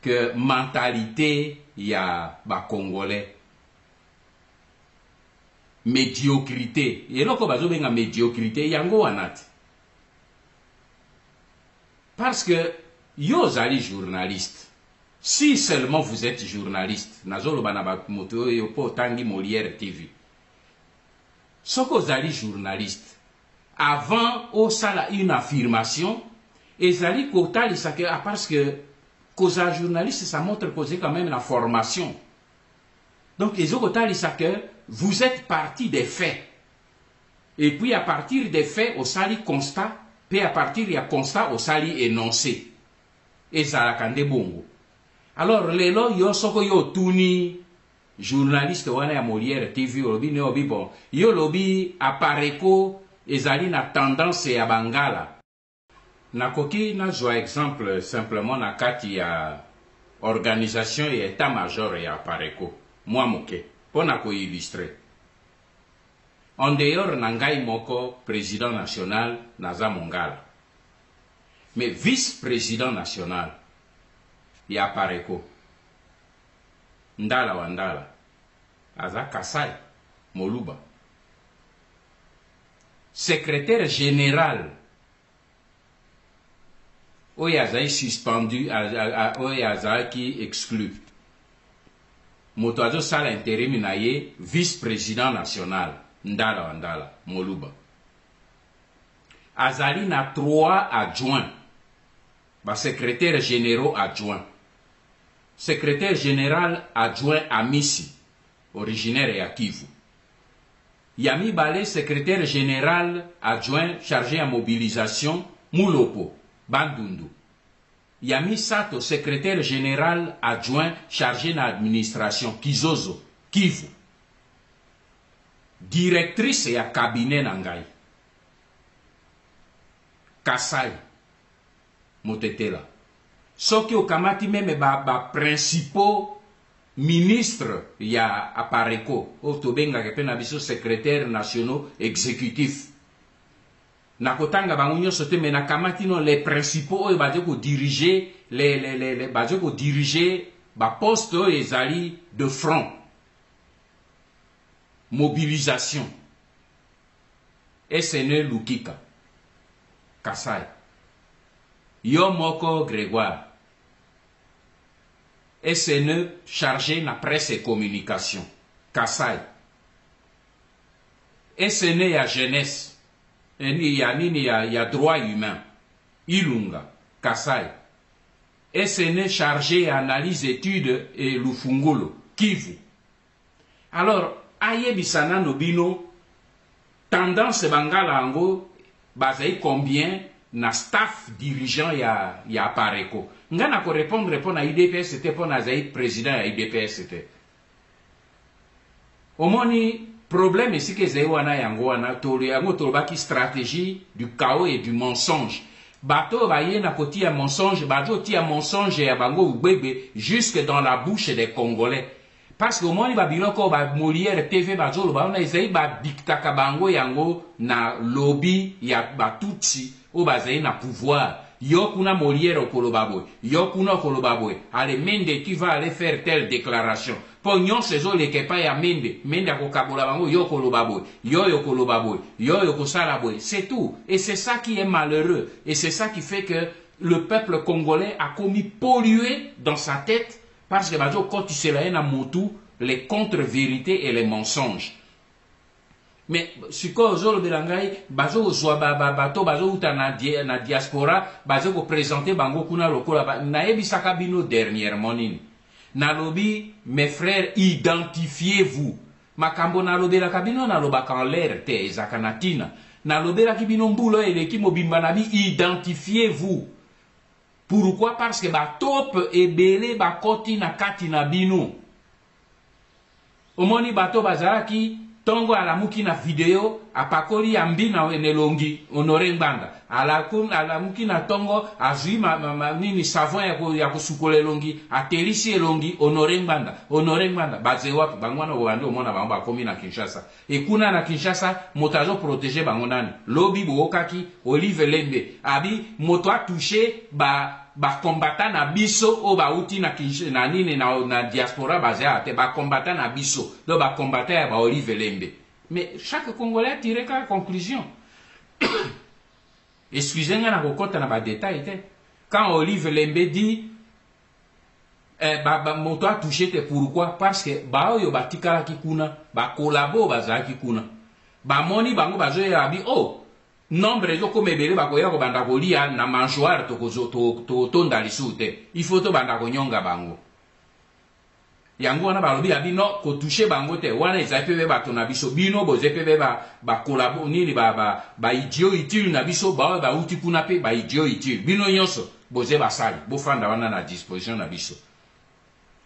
que mentalité ya ba Congolais médiocrité. Et là, quand on a médiocrité, il y a un wanati. Parce que, yo zali journaliste. Si seulement vous êtes journaliste, nazolo banaba moto yo po tangi Molière TV. Soko zali journaliste. Avant, au sala une affirmation, et zali kotali sake, parce que, causa journaliste, ça montre que c'est quand même la formation. Donc, les kotali sake, vous êtes parti des faits. Et puis, à partir des faits, au sali constat, Puis à partir ya constat au sali énoncé. Ezalaka nde bongo. Alors lelo yo soko yo tuni journaliste wana ya Molière TV lobi ne obi bon. Yo lobi Apareko ezali na tendance ya bangala. Nakoki na zwa exemple simplement na kati ya organisation et état-major ya Apareko. Moi moke. Pona ko illustrer. En dehors na ngai moko président national naza mongala. Mais vice-président national ya Apareko. Ndala wa ndala. Aza Kasai Moluba. Secrétaire général oyo azali suspendu, oyo azalaki exclu. Moto azosala intérim na ye vice-président national Ndala wa ndala Moluba. Azali na 3 adjoints. Secrétaire généraux adjoint. Secrétaire général adjoint Amisi, originaire ya Kivu. Yami Balé, secrétaire général adjoint chargé à mobilisation Mulopo, Bandundu. Yami Sato, secrétaire général adjoint chargé d'administration Kizozo, Kivu. Directrice ya cabinet Nangai. Kasai. Motetela. Soki okamati meme ba principaux ministres ya Apareko, otobenga kepena biso secrétaire nationaux exécutif. Nakotanga bangunyo sote me nakamati non les principaux oyo baje ko diriger les baje ko diriger ba poste oyo ezali de front. Mobilisation. SNE Lukika. Kasai. Yo moko Grégoire. SNE chargé na presse et communication. Kasai. SNE ya jeunesse. Ya droit humain. Ilunga. Kasai. SNE chargé à analyse études et Lufungulo. Kivu. Alors, ayebisana nobino, tendance bangala ango, bazai combien na staff dirigeant ya Apareko. Nga na ko répondre pour na IDPS c'était pour na zaïd président ya IDPS c'était. Omoni problème ici que zai wana yango wana tolu yango tolobaki stratégie du chaos et du mensonge. Bato baye na koti ya mensonge, bato ti ya mensonge ya bango ubebe jusque dans la bouche des Congolais. Parce que omoni babiloko ba Molière TV bazolo ba ona ezai ba diktaka bango yango na lobby ya batutsi o bazai na pouvoir. Yo kuna Molière okolobaboy, yo kuna okolobaboy. Allez Mende tu vas aller faire telle déclaration. Pognon sezo le kepa ya Mende akokabola bango yo okolobaboy, yo okolobaboy, yo okosalaboy. C'est tout. Et c'est ça qui est malheureux. Et c'est ça qui fait que le peuple congolais a commis pollué dans sa tête. Parce que bazo quand tu sais là motu les contre-vérités et les mensonges. Mais ce que ozolo belangai bazo zwa bato bazo uta na diaspora bazo ko présenter bango kuna lokola na ebisaka bino dernièrement nini. Na lobi mes frères identifiez-vous. Makambo na lobela kabino na lobaka en l'air te ezakanatina. Na lobela kibino mbulo eleki mobimba na bi identifiez-vous. Pourquoi? Parce que ba top ebele ba koti na kati na bino. Omoni bato bazaraki tongo alamuki na video apakoli ya mbina enelongi Honoré Ngbanda. Alamuki na tongo azui nini savon ya kusukola elongi atelisi elongi Honoré Ngbanda. Honoré Ngbanda baze wapi bangwana wando mona bamba komi na Kinshasa. Ekuna na Kinshasa motazo protéger bango nani. Lobi bookaki Olive Lembe abi moto a touché ba combattant na biso o ba uti na nini na diaspora basé ate ba combattant na biso do ba combattant ba Olive Lembe. Mais chaque Congolais tire la conclusion. Excusez-moi na kokota na ba détail te. Quand Olive Lembe dit moto a touché te pourquoi? Parce que ba oyo batikala kikuna ba kolabo bazaki kuna. Ba moni bango bazo ya bi oh nombre zo comme ebele bakoya ko banda kolia na manchoir to tonda lisute. Il faut to banda ko nyonga bango. yango wana balobi abi no ko toucher bango te wana ezali pe ba tona biso bino boze pe ba collabo nini ba idiot utile na biso ba uti kuna pe ba idiot utile bino nyonso boze basali bofanda wana na disposition na biso.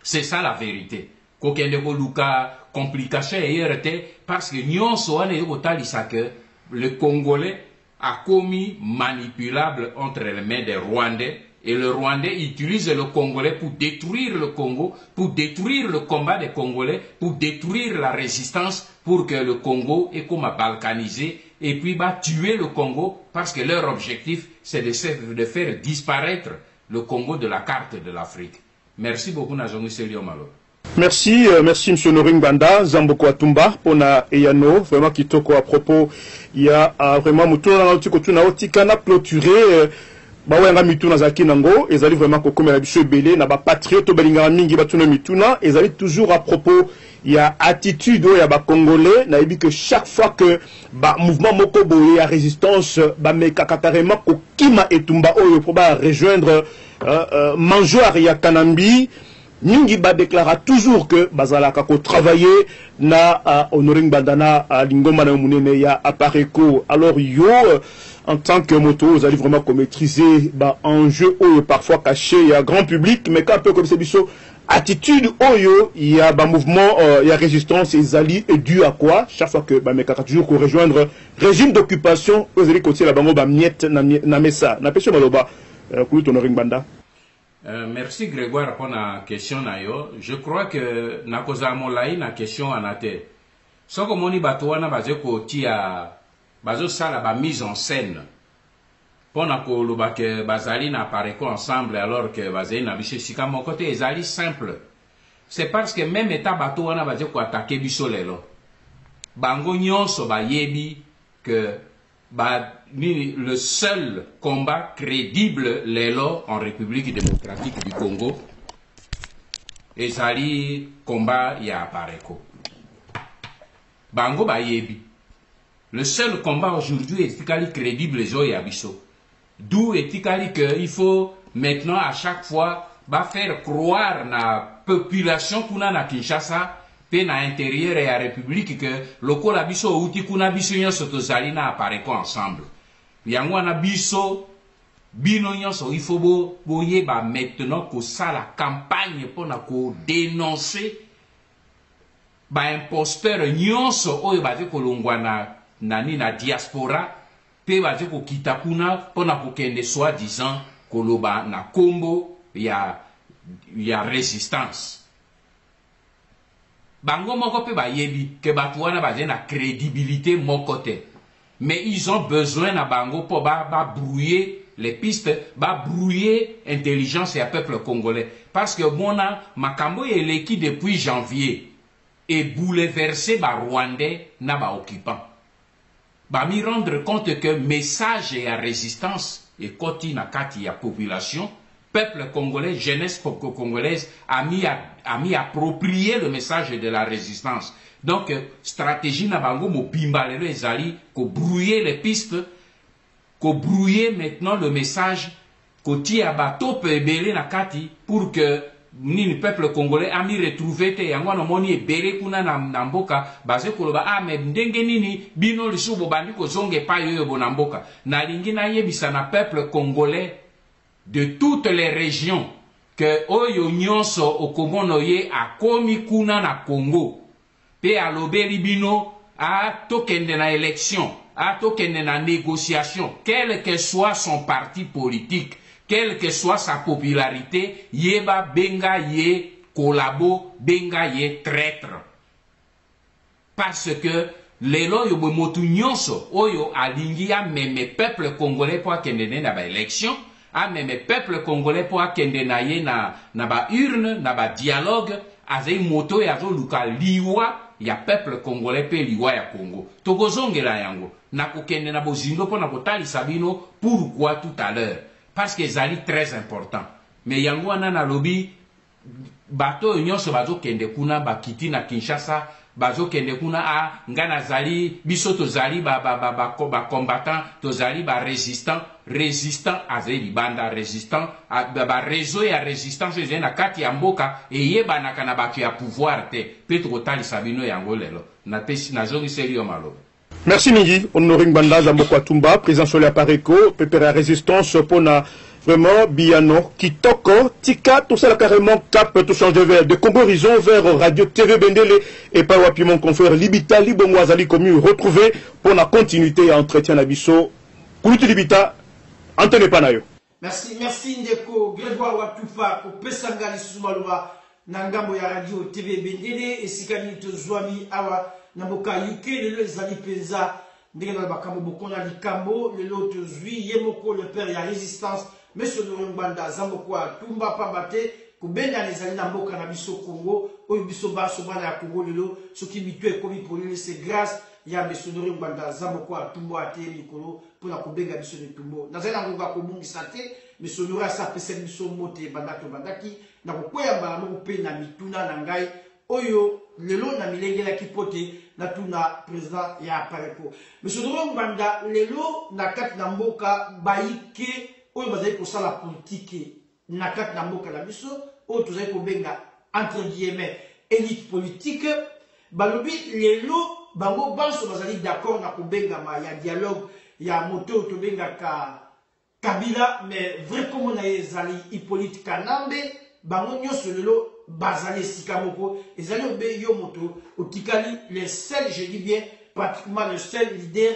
C'est ça la vérité. Ko kende ko luka complication eyerte parce que nyonso wana yoko talisa que le Congolais a commis manipulable entre les mains des Rwandais. Et le Rwandais utilise le Congolais pour détruire le Congo, pour détruire le combat des Congolais, pour détruire la résistance, pour que le Congo est comme à balkaniser et puis tuer le Congo, parce que leur objectif, c'est de faire disparaître le Congo de la carte de l'Afrique. Merci beaucoup, Nazongi Selio Malo. Merci, merci M. Noring Banda, Zamboko Atumba, Pona Eyano, vraiment qui toko à propos, il y a vraiment Moutouna Kotuna Otikana clôturé. Bawenga mituna zaki nango ezali vraiment kokomela biso belé na ba patriote balinga mingi batuna mituna ezali toujours à propos il y a attitude ya ba congolais na yebi que chaque fois que ba mouvement moko boye ya résistance ba mekakatarema ko kima etumba oyo pour ba rejoindre manjoar ya Kanambi mingi ba déclara toujours que bazalaka ko travailler na honoring bandana lingoma na munene ya Apareko. Alors yo en tant que moto, vous allez vraiment maîtriser enjeu parfois caché, il y a grand public, mais quand un peu comme c'est biso attitude il y a mouvement, il y a résistance, et Zali est dû à quoi? Chaque fois que mais toujours qu'on rejoindre régime d'occupation, vous allez continuer la bango miette na messa. Na pêche maloba, kulu tonoring banda. Merci Grégoire pour la question nayo. Je crois que na koza molai na question anate. Soko moni batoana bazeko tia bazo sala ba mise en scène pona ko loba ke bazali na Apareko ensemble alors que bazali na biso sika mon côté ezali simple. C'est parce que même état bato wana bazo ko attaquer biso lelo bango nyonso ba yebi que le seul combat crédible lelo en République démocratique du Congo ezali combat ya Apareko bango ba yebi. Le seul combat aujourd'hui est crédible les Yabiso. D'où est qu'il faut maintenant à chaque fois faire croire na population kuna na Kinshasa pe na intérieur et à République que loko la biso outi kuna biso nyonso tozali na Apareko ensemble. Yango na biso bino nyonso il faut boye ba maintenant ko ça la campagne pour na ko dénoncer ba imposteur nyonso oyo ba ko longwana nani na diaspora pe baje ko kita kuna pona ko kende soi-disant koloba na kombo ya résistance bango moko pe ba yebi ke batu wana baje na crédibilité mokote mais ils ont besoin na bango pour brouiller les pistes brouiller intelligence et peuple congolais parce que bona makambo eleki depuis janvier et bouleversé ba Rwandais na ba occupant me rendre compte que message et à résistance et koti na kati ya population, peuple congolais, jeunesse congolaise a mis approprié le message de la résistance. Donc stratégie na bango mo bimbalelo ezali ko brouiller les pistes, ko brouiller maintenant le message koti ya bato pebele na kati pour que ni peuple congolais a mis retrouvé te yango na moni ebele kuna na mboka baze koloba mais ndenge nini bino lisubo bandi ko zonge pa yoyo bona mboka na lingi na yebisa na peuple congolais de toutes les régions que oyo nyonso okomono ye akomi kuna na Congo pe alobeli bino a tokende na élection a tokende na négociation quel que soit son parti politique. Quelle que soit sa popularité, yeba benga ye kolabo, benga ye traître. Parce que lelo yo motu nyonso oyo alingi a meme peuple congolais pour akende na ba élection, a meme peuple congolais pour akende na ye na ba urne, na ba dialogue, azei moto ya zo luka liwa ya peuple congolais pe liwa ya Congo. Tokozongela yango na kokende na bozindo po na kotalisa bino pourquoi tout à l'heure. Parce que c'est très important. Mais yango wana na lobi bato nyonso bazo kende kuna bakiti na Kinshasa bazokende kuna a nga nazali biso tozali combattant tozali résistant azali libanda résistant réseau ya résistance ezali na kati ya mboka eyebanaka na bato ya pouvoir te mpe tokotalisa bino yango lelo nazongiseli yo maloba. Merci mingi Honoré Ngbanda Zamboko Atumba, président sur l'appareco, pépère à résistance pour na vraiment Biano, Kitoko, Tika, tout ça là carrément cap, tout changer vers de Congo Horizon vers Radio TV Bendele et par wapi mon confrère Libita, Libomwazali commu retrouvé pour la continuité et entretien Nabiso. Koulouti Libita, Anthony Panayo. Merci Ndeko, Grégoire Watufa, pour Pesangali Sumaluba, Nangambo ya Radio TV Bendele et Sikani Tozwami Awa. Naboka yuke lelo ezali penza ndenge na bakambo bokona likambo lelo tozwi yemoko le père ya résistance monsieur Ngbanda Zamboko Atumba pambate kubenda ezali na mboka na biso Congo oyo biso baso bana ya Congo lelo soki mitu ekomi polele c'est grâce ya monsieur Ngbanda Zamboko Atumba ate mikolo pona kubenga biso de tumbo nazali na ngonga kobungisa te monsieur Nora sa pese biso mote bandaki na kokwea mbala moko pe na mituna na ngai oyo lelo na milengela kipote na tuna président ya pareko monsieur Ngbanda lelo na kati na mboka baike oyo bazali kosala politique na kati na mboka na biso oyo tozali kobenga entre guillemets élite politique balobi lelo bango banso bazali d'accord na kobengama ya dialogue ya moto tobengaka Kabila mais vrai comme na ezali Hippolyte Kanambe bango nyonso lelo bazali sikamoko ezali obe yo moto otikali le seul, je dis bien pratiquement le seul leader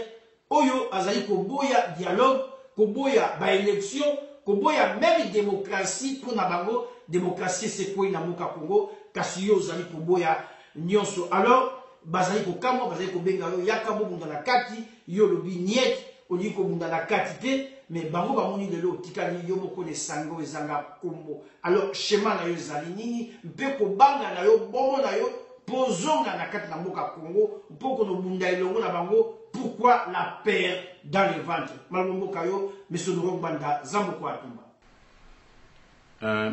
oyo azali koboya dialogue koboya ba élection koboya même démocratie pour na bango démocratie c'est quoi na moka Congo kasi yo azali koboya nyonso alors bazali kokamo bazali kobenga yo yakabo bunda na kati yo lobi niet oli ko bunda na kati te mais bango bamoni lelo tikali yo moko le sango ezanga kombo alors schéma na yo ezali nini mpe ko banga na yo bomo na yo pozonga na kati na mboka Congo mpoko no bunda elongo na bango pourquoi la paix dans le ventre malomboka yo monsieur Ngbanda Zamboko Atumba.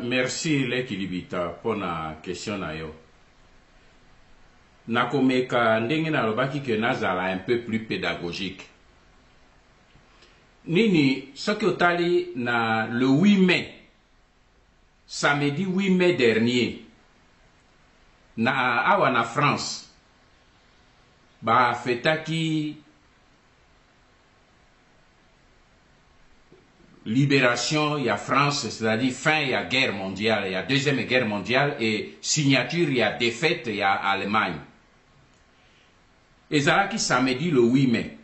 Merci Lekilibita pour la question na yo. Nakomeka ndenge na lobaki que nazala un peu plus pédagogique. Nini soki otali na le 8 mai samedi 8 mai dernier na awa na France ba fetaki libération ya France, c'est-à-dire fin ya guerre mondiale, ya deuxième guerre mondiale et signature ya défaite ya Allemagne. Ezalaki samedi le 8 mai.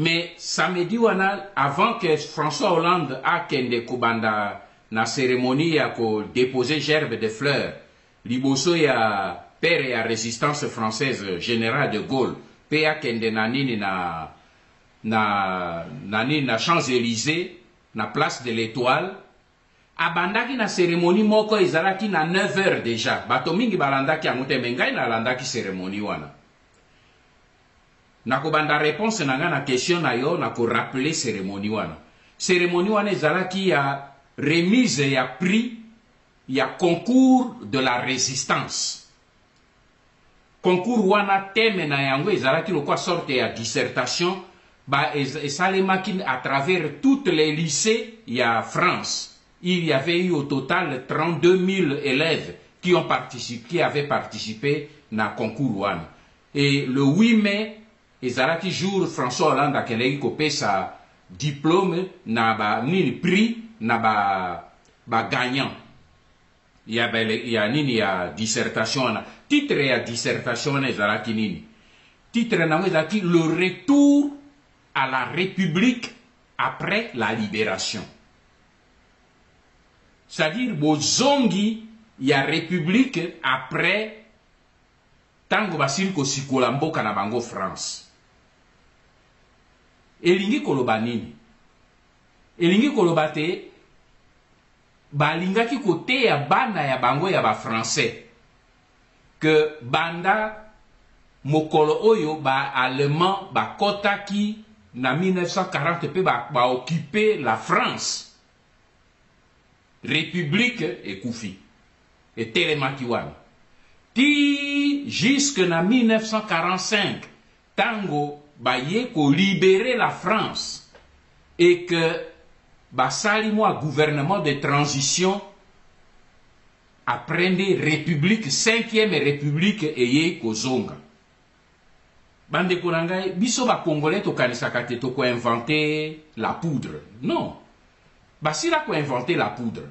Mais samedi wana avant que François Hollande a kende kubanda na cérémonie ya ko déposer gerbe de fleurs liboso ya père ya résistance française général de Gaulle pe a kende na nini na Champs-Élysées na place de l'Étoile abandaki na cérémonie moko ezalaki na 9h déjà bato mingi balandaki yango te mengai na landaki cérémonie wana. Nakobanda réponse nanga na question na yo na ko rappeler cérémonie wana. Cérémonie wana ezalaki ya remise ya prix ya concours de la résistance. Concours wana thème na yango ezalaki lokwa sorte ya dissertation ba esalemaki à travers toutes les lycées ya France. Il y avait eu au total 32 000 élèves qui avaient participé na concours wana. Et le 8 mai ezalaki jour François Hollande akeleki kopesa diplôme na ba nini prix na ba gagnant ya nini ya dissertation na titre ya dissertation na ezalaki nini titre na ezalaki le retour à la République après la libération, c'est-à-dire bozongi ya République après tango basili kosikola mboka na bango France. Elingi koloba nini? Elingi koloba te balingaki kote ya bana ya bango ya ba français que banda mokolo oyo ba allemand ba kotaki na 1940 pe ba occuper la France. République ekufi. Et telemaki wana. Ti puis jusqu'en 1945 tango baye ko libérer la France et que basali moi gouvernement de transition après république 5e république eye kozonga bande konanga biso ba congolais to kanisaka te to ko inventer la poudre non basila ko inventer la poudre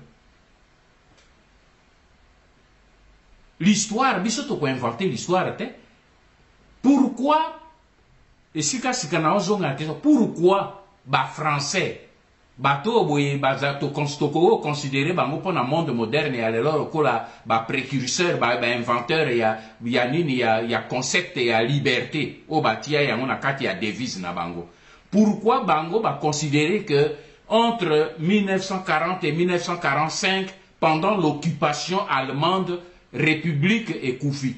l'histoire biso to ko inventer l'histoire te pourquoi et sika sika na ozonga te pourquoi ba français bato boye bazato konstoko considéré bango pona monde moderne ya lelo ko la ba précurseur ba inventeur ya nini ya concept ya liberté o batia ya ngona kati ya devise na bango pourquoi bango ba considérer que entre 1940 et 1945 pendant l'occupation allemande république et koufi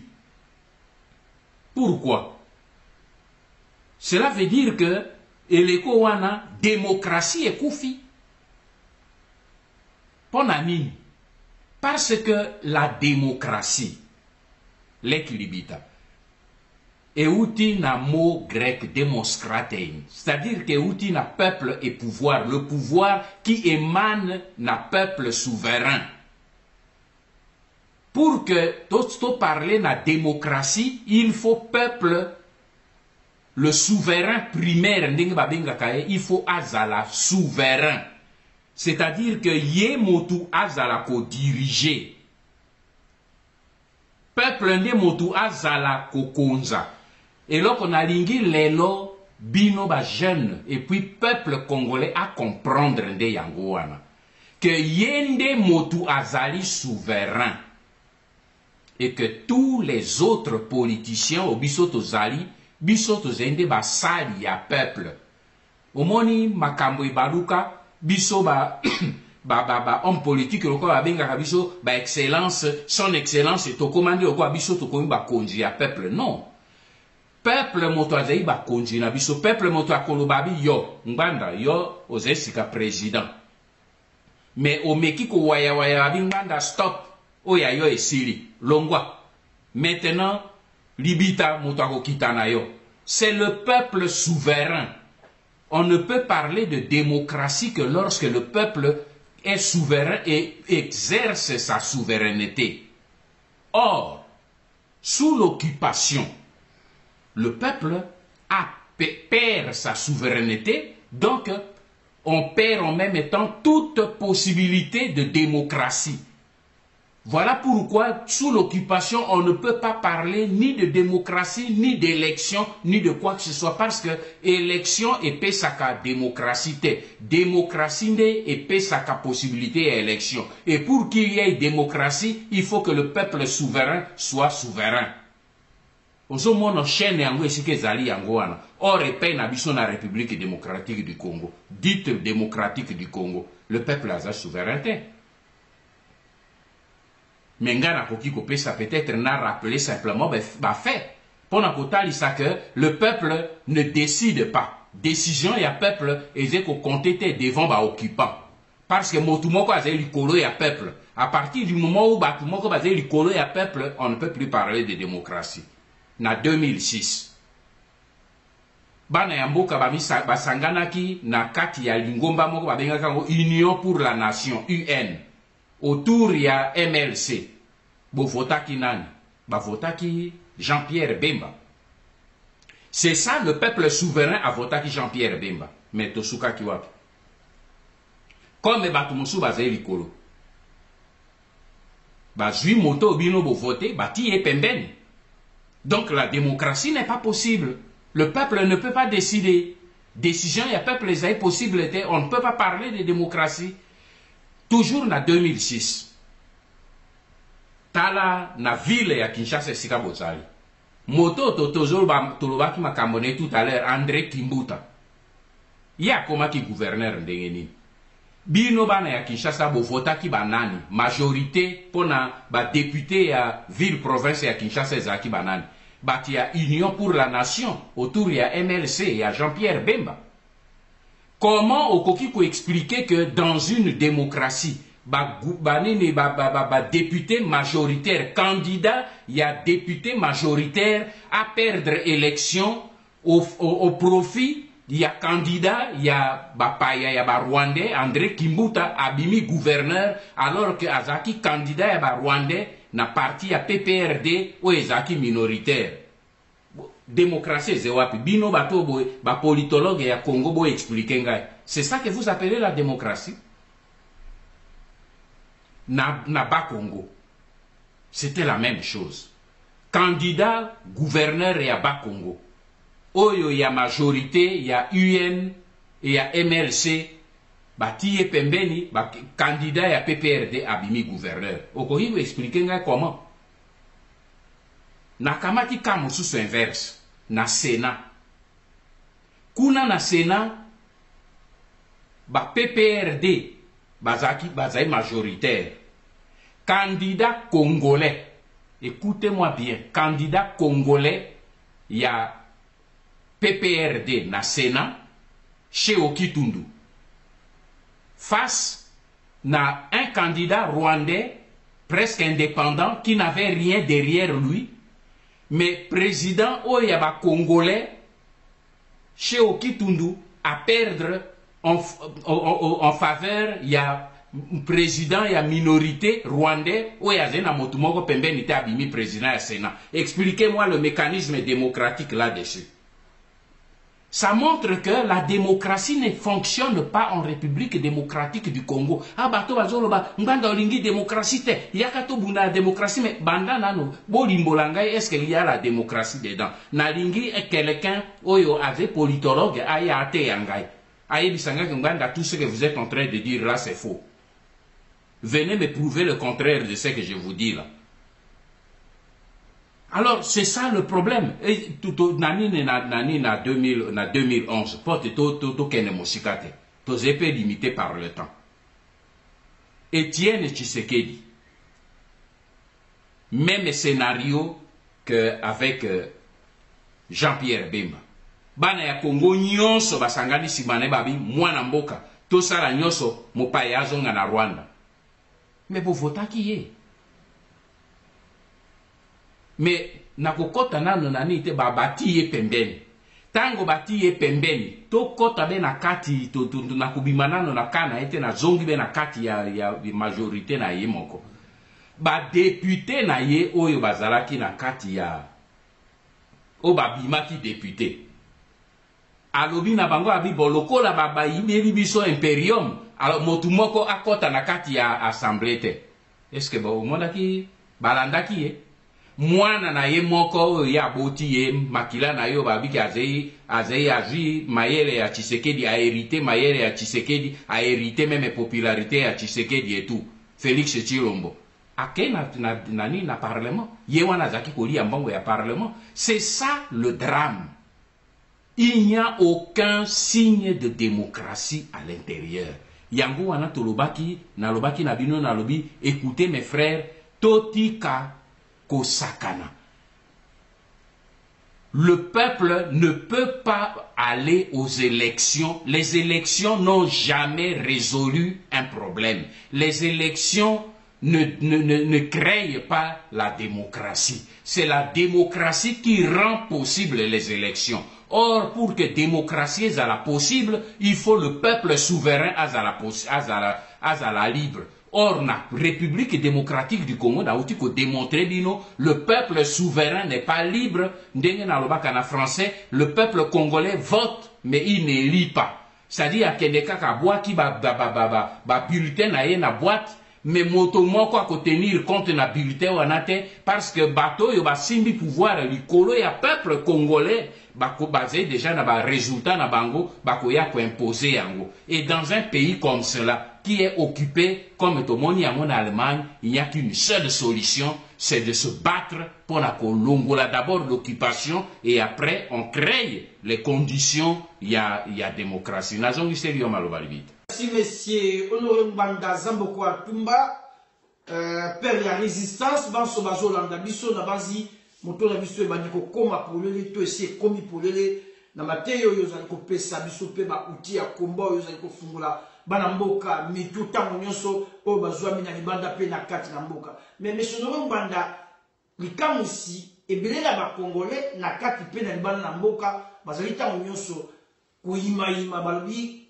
pourquoi cela veut dire que eleko wana démocratie et koufi ponanini parce que la démocratie l'équilibita et outi na mot grec démoskratein c'est-à-dire que outi na peuple et pouvoir le pouvoir qui émane na peuple souverain pour que tout parler na démocratie il faut peuple le souverain primaire, il faut azala souverain. C'est-à-dire que yé motu azala ko diriger. Peuple nde motu azala ko konza. Et là qu'on a lingi lelo bino ba jeune et puis peuple congolais à comprendre nde yangoana que yende motu azali souverain et que tous les autres politiciens au bisoto zali biso tozende basali ya peuple omoni makambo ibaluka biso ba homme politique loko babengaka biso ba excellence son excellence to commande loko biso to komi ba konzi ya peuple non peuple moto azali ba konzi na biso peuple moto akoloba bi yo nganda yo ozesika président mais omeki ko waya waya bi nganda stop oya yo esili longwa maintenant libita moto kitanayo. C'est le peuple souverain. On ne peut parler de démocratie que lorsque le peuple est souverain et exerce sa souveraineté. Or, sous l'occupation, le peuple perd sa souveraineté, donc on perd en même temps toute possibilité de démocratie. Voilà pourquoi, sous l'occupation, on ne peut pas parler ni de démocratie, ni d'élection, ni de quoi que ce soit, parce que élection et pesaka démocratie, démocratie et pesaka possibilité à élection. Et pour qu'il y ait démocratie, il faut que le peuple souverain soit souverain. Ozomono chaîne yango esike zali yango wana. Or epei na biso na République démocratique du Congo. Dite démocratique du Congo. Le peuple a sa souveraineté. Mais ngana koki ko pesa peut-être n'a rappelé simplement ba fait. Pendant kotalisa que le peuple ne décide pas. Décision ya peuple eze ko contete devant ba occupant. Parce que motumoko azali likolo ya peuple. À partir du moment où batumoko bazali likolo ya peuple, on ne peut plus parler de démocratie. Na 2006. Bana ya mboka basanganaki na kati ya lingomba moko babengaka ngo Union pour la Nation, UN. Autour ya MLC. Bovotaki nani? Bavotaki Jean-Pierre Bemba. C'est ça le peuple souverain a voté Jean-Pierre Bemba. Mais Tosuka Kiwapi. Comme Batumusu bazali likolo. Bazui moto bino bo voté, bati et pembeni. Donc la démocratie n'est pas possible. Le peuple ne peut pas décider. Décision, il y a peuple, les a possible. On ne peut pas parler de démocratie. Toujours en 2006. Tala na ville ya Kinshasa sika bozali. Moto tolobaki makambone tout à l'heure André Kimbuta. Ya komaki gouverneur ndengeni. Bino bana ya Kinshasa bo votaki banani. Majorité pona ba député ya ville province ya Kinshasa ezaki banani. Bati ya Union pour la Nation autour ya MLC ya Jean-Pierre Bemba. Comment okoki ko expliquer que dans une démocratie député majoritaire, candidat, il y a député majoritaire à perdre élection au profit. Il y a candidat, il y a Rwandais, André Kimbuta, abimi gouverneur, alors que Azaki candidat, il y a Rwandais, na parti à PPRD, ou Azaki minoritaire. Démocratie, c'est wapi. Bino bato ba politologue et à Congo bo expliquer. C'est ça que vous appelez la démocratie? Na ba Congo. C'était la même chose. Candidat, gouverneur et à Bas Congo. Oyo, il y a majorité, il y a UN et il y a MLC. Bati et Pembeni, candidat et à PPRD, abimi gouverneur. Okohi vous expliquer comment? Na kamati kamusu inverse. Na Sénat. Kuna na Sénat, PPRD, bazai majoritaire. Candidat congolais. Écoutez-moi bien. Candidat congolais, il y a PPRD na Sénat, chez Okitundu. Face na un candidat rwandais presque indépendant qui n'avait rien derrière lui, mais président Oyaba congolais chez Okitundu à perdre en faveur, il y a président, il y a minorité rwandais, où il y a un motumoko pembenité abimi président et Sénat. Expliquez-moi le mécanisme démocratique là-dessus. Ça montre que la démocratie ne fonctionne pas en République démocratique du Congo. Ah bato bazoloba nganda olingi démocratie te. Yakato bunda la démocratie mais banda nano bolimbolanga est-ce qu'il y a la démocratie dedans? Nalingi est quelqu'un oyo avait politologue aya ate yangai. Aye bisanga nganda tout ce que vous êtes en train de dire là c'est faux. Venez me prouver le contraire de ce que je vous dis là. Alors, c'est ça le problème. Et tout nani na 2011, porte to kene mosikate. To zepe limité par le temps. Étienne Tshisekedi. Même scénario qu'avec Jean-Pierre Bemba. Bana ya Congo nyonso basangani simane babi mwana mboka. To sala nyonso mopaya azonga na Rwanda. Mais pour voter qui est? Mais nakokota nano nani te babati ye pembeni. Tango bati ye pembeni, to kota be na kati to nakubima nano na kana ete na zongi be na kati ya majorité na ye moko. Ba député na ye oyo bazalaki na kati ya o babimaki député. Alobi na bango abi boloko la baba yibeli biso imperium. Alors motu moko akota na kati ya assemblée te. Est-ce que bo mondaki balandaki ye? Mwana na ye moko ya boti ye makila na yo babiki azei mayele ya Tshisekedi a hérité mayele ya Tshisekedi a hérité même popularité ya Tshisekedi et tout. Félix Tshilombo. Ake na parlement. Ye wana zaki koli ya mbongo ya parlement. C'est ça le drame. Il n'y a aucun signe de démocratie à l'intérieur. Yango wana tolobaki na lobaki na bino na lobi, écoutez mes frères, totika Kosakana. Le peuple ne peut pas aller aux élections. Les élections n'ont jamais résolu un problème. Les élections ne créent pas la démocratie. C'est la démocratie qui rend possible les élections. Or, pour que la démocratie soit possible, il faut le peuple souverain à la libre. Or, la République démocratique du Congo n'a aussi démontré le peuple souverain n'est pas libre. En français, le peuple congolais vote, mais il n'élit pas. C'est-à-dire qu'il y a des cas qui bulletin na boîte, mais moto à tenir compte na bulletin parce que bateau yo ba simbi pouvoir likolo ya peuple congolais basé déjà na ba résultat na bango bakoya ko imposer yango. Et dans un pays comme cela qui est occupé comme Tomoni en Allemagne, il n'y a qu'une seule solution, c'est de se battre pour la Kolongola, d'abord l'occupation et après on crée les conditions, il y a démocratie. Merci messieurs Honoré Mbanda Zamboko Atumba, père la résistance, Banso Bazo Landa Biso Nabazi, Moto la Biso Ebadiko Koma pour le to essayer komi pour le na mateyo yo zali ko pesa biso pe ba outil ya combat yo zali ko fungula bana mboka mitu tango nyonso oyo bazwami na libanda pe na kati na mboka mais monsieur Honoré Ngbanda likamusi ebele na bakongole na kati pe na libanda na mboka bazali tango nyonso koyimayima balobi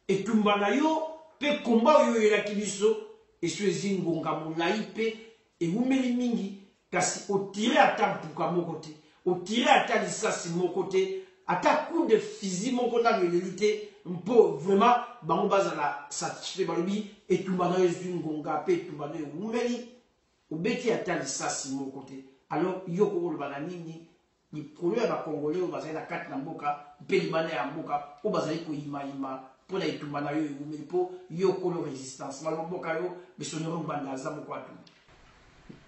etumba na yo pe komba oyo oyelaki biso eso ezi ngonga molai pe ewumeli mingi kasi otire ata mpuka moko te otire ata lisasi moko te ata coup de fusil moko na eleli te mpo vraiment bango bazala satisfait balobi etumba na yo ezwi ngonga pe etumba na yo ewumeli obeti ata lisasi moko te alors yo kokoloba na nini liproblème ya bakongolais oyo bazali na kati na mboka mpe libanda ya mboka oyo bazali koyimayima mpo na etumba na yo ewumeli mpo yo kolo résistance maloba mboka yo Monsieur Honoré Ngbanda aza moko atuma.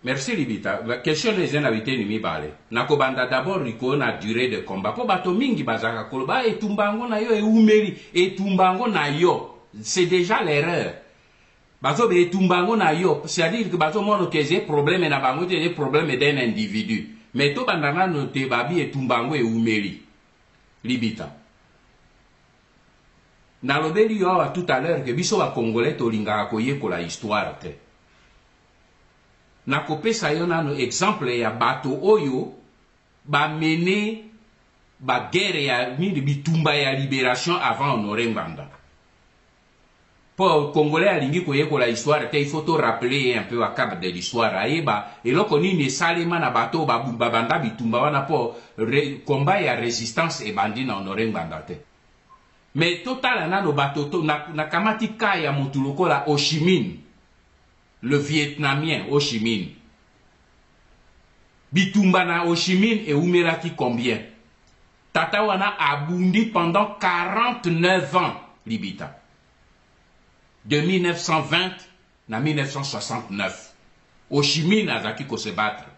Merci Libita. La question les invités ni mibale. Nakobanda d'abord riko na durée de combat. Po bato mingi bazaka koloba etumbango na yo eumeli etumbango na yo. C'est déjà l'erreur. Bazo be etumbango na yo, c'est-à-dire que bazo mono que j'ai problème na bango j'ai problème d'un individu. Mais to bandana no te babi etumbango eumeli. Libita. Na lobeli yo tout à l'heure que biso ba congolais to lingaka koyekola histoire te. Nakopesa yo nano exemple ya bato oyo ba mener ba guerre ya mini bitumba ya libération avant Honoré Ngbanda. Pour Congolais alingi koyekola histoire te il faut te rappeler un peu à cap de l'histoire ayeba eloko nini salema na bato ba banda bitumba wana po combat ya résistance e bandi na Honoré Ngbanda te. Mais total nano bato to na kamati ka ya mutuloko la Ho Chi Minh. Le Vietnamien Ho Chi Minh. Bitumba na Ho Chi Minh et umelaki combien? Tata wana abundi pendant 49 ans, Libita. De 1920 à 1969. Ho Chi Minh azaki ko se battre.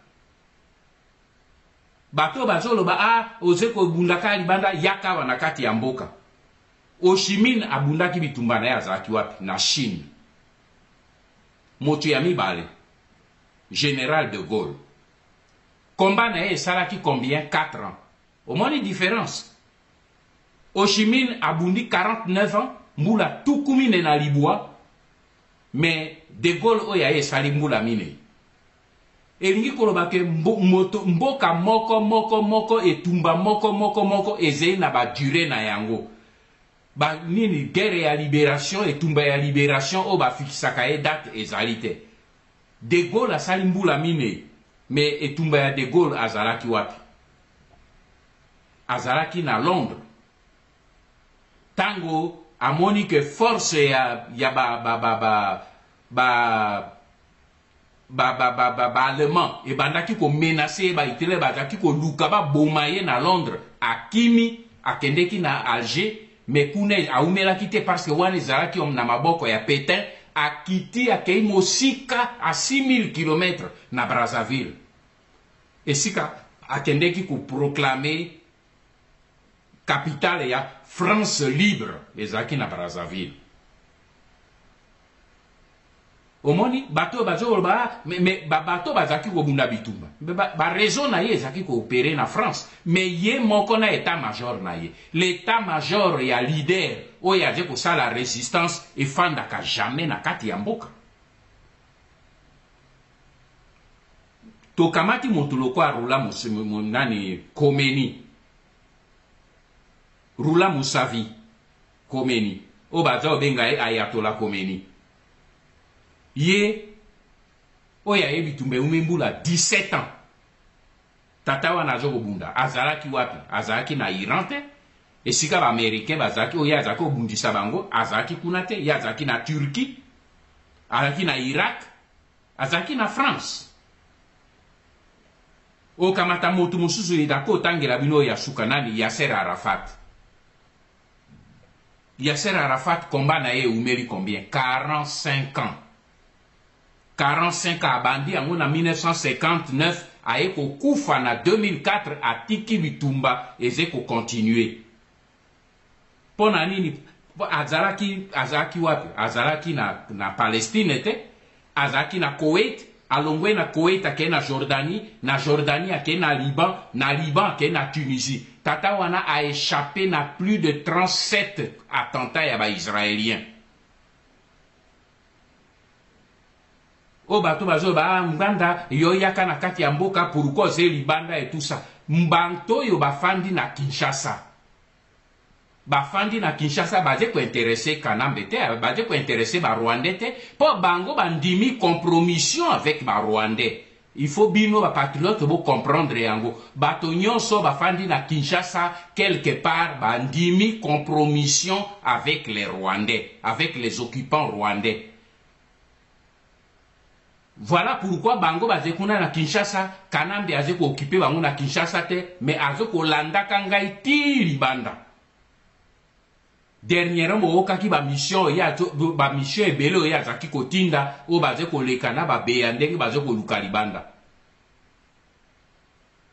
Bato bazolo ba ozeko bundaka libanda yaka wana kati ya mboka. Ho Chi Minh abundaki bitumba na azaki wapi? Na Chine. Moto ya mibale, Général de Gaulle. Combat na salaki combien? 4 ans. Au moins une différence. Ho Chi Minh abundi 49 ans, mbula tukumine na libwa, mais de Gaulle oya sali mbula mine. Elingi koloba ke mboka moko etumba moko ezei na ba durée na yango. Ba nini guerre ya libération etumba ya libération o ba fikisaka e date ezalite. De Gaulle asali mbula mine, mais etumba ya De Gaulle azalaki wapi? Azalaki na Londres. Tango amoni que force ya allemand e bandaki ko menacer ba itele bazaki ko luka ba bomaye na Londres akimi akendeki na Alger. Mais kune aumelaki te parce que wane zalaki na maboko ya Pétain akiti akei mosika à 6000 km na Brazzaville. Et sika akendeki ko proclamer capitale ya France libre ezaki na Brazzaville. Omoni bato bazo ba mais bato bazaki ko bunda bitumba. Ba raison na ye ezaki ko opérer na France, mais ye moko na état-major na ye. L'état-major ya leader oya je ko sala résistance et fanda ka jamais na kati ya mboka. To kamati motuloko arula nani Khomeini. Rula Moussavi Khomeini. O bazo benga Ayatollah Khomeini. Ye oya ebitumbe umembula 17 ans. Tata wana zoko bunda azalaki wapi? Azalaki na Iran te. Et sika ba américain bazaki oya azaki obundisa bango azalaki kuna te, yazaki na Turquie, azalaki na Irak, azalaki na France. O kamata motu mususu idako tangela bino ya sukanani Yasser Arafat. Yasser Arafat combat na ye umeri combien? 45 ans. 45 ans abandi en 1959 a eko kufa na 2004 a tiki bitumba ezeko continuer. Pona nini azalaki wapi? Azalaki na Palestine te, azalaki na Koweït, alongwe na Koweït ake na Jordanie ake na Liban ake na Tunisie. Tata wana a échappé na plus de 37 attentats ya ba israéliens. o bato bazo ba nganda yo yaka na kati ya mboka pourquoi c'est libanda et tout ça. Mbanto yo bafandi na Kinshasa. Bafandi na Kinshasa baje ko intéressé Kanambe te, baje ko intéressé ba Rwandais te, po bango bandimi compromission avec ba Rwandais. Il faut bino ba patriote bo comprendre yango. Bato nyonso bafandi na Kinshasa quelque part bandimi compromission avec les Rwandais, avec les occupants rwandais. Voilà pourquoi bango baje kuna na Kinshasa, Kanambe aje ko occuper bango na Kinshasa te, mais aje ko landa kangai ti libanda. Dernièrement okaki ba mission ya ba mission ebele ya zaki kotinda o baje ko lekana ba beyandenge baje ko luka libanda.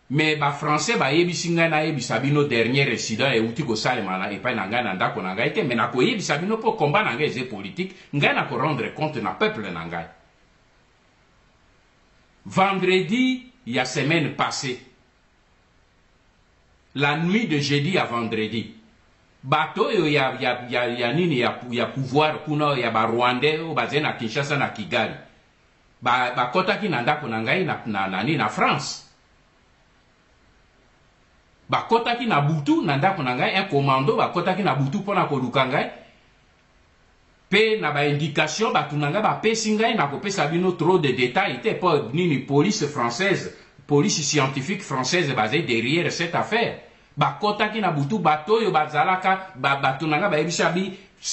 Mais ba français ba yebisinga na yebisa bino dernier résident e uti ko salema na epa na ngana ndako na ngai te, mais na ko yebisa bino po combat na ngai politique ngai na ko rendre compte na peuple na ngai. Vendredi, il y a semaine passée, la nuit de jeudi à vendredi, bato yo ya nini ya pouvoir kuna ya ba Rwandais o baze na Kinshasa na Kigali. Ba kota ki na ndako na ngai na France. Ba kota ki na butu na ndako na ngai un commando ba kota ki na butu pona ko luka ngai. Pe na ba indication ba tunanga ba pesi ngai na ko pesa bino trop de détails te po nini police française, police scientifique française basée derrière cette affaire. Ba kota ki na butu bato yo bazalaka ba tunanga ba ebisa bi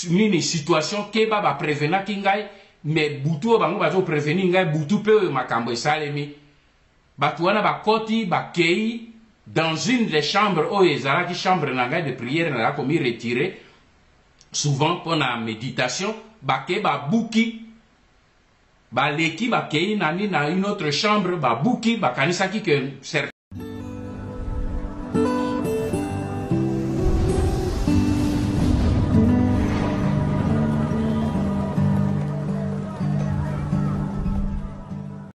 nini situation ke ba prévenir ki ngai mais butu bango bazo prévenir ngai butu pe makambo esalemi. Bato wana ba koti ba kei dans une des chambres où ezalaki chambre na ngai de prière na ko mi retirer souvent pour la méditation, bake ba buki, ba leki ba kei nani na une autre chambre, ba buki, ba kanisaki que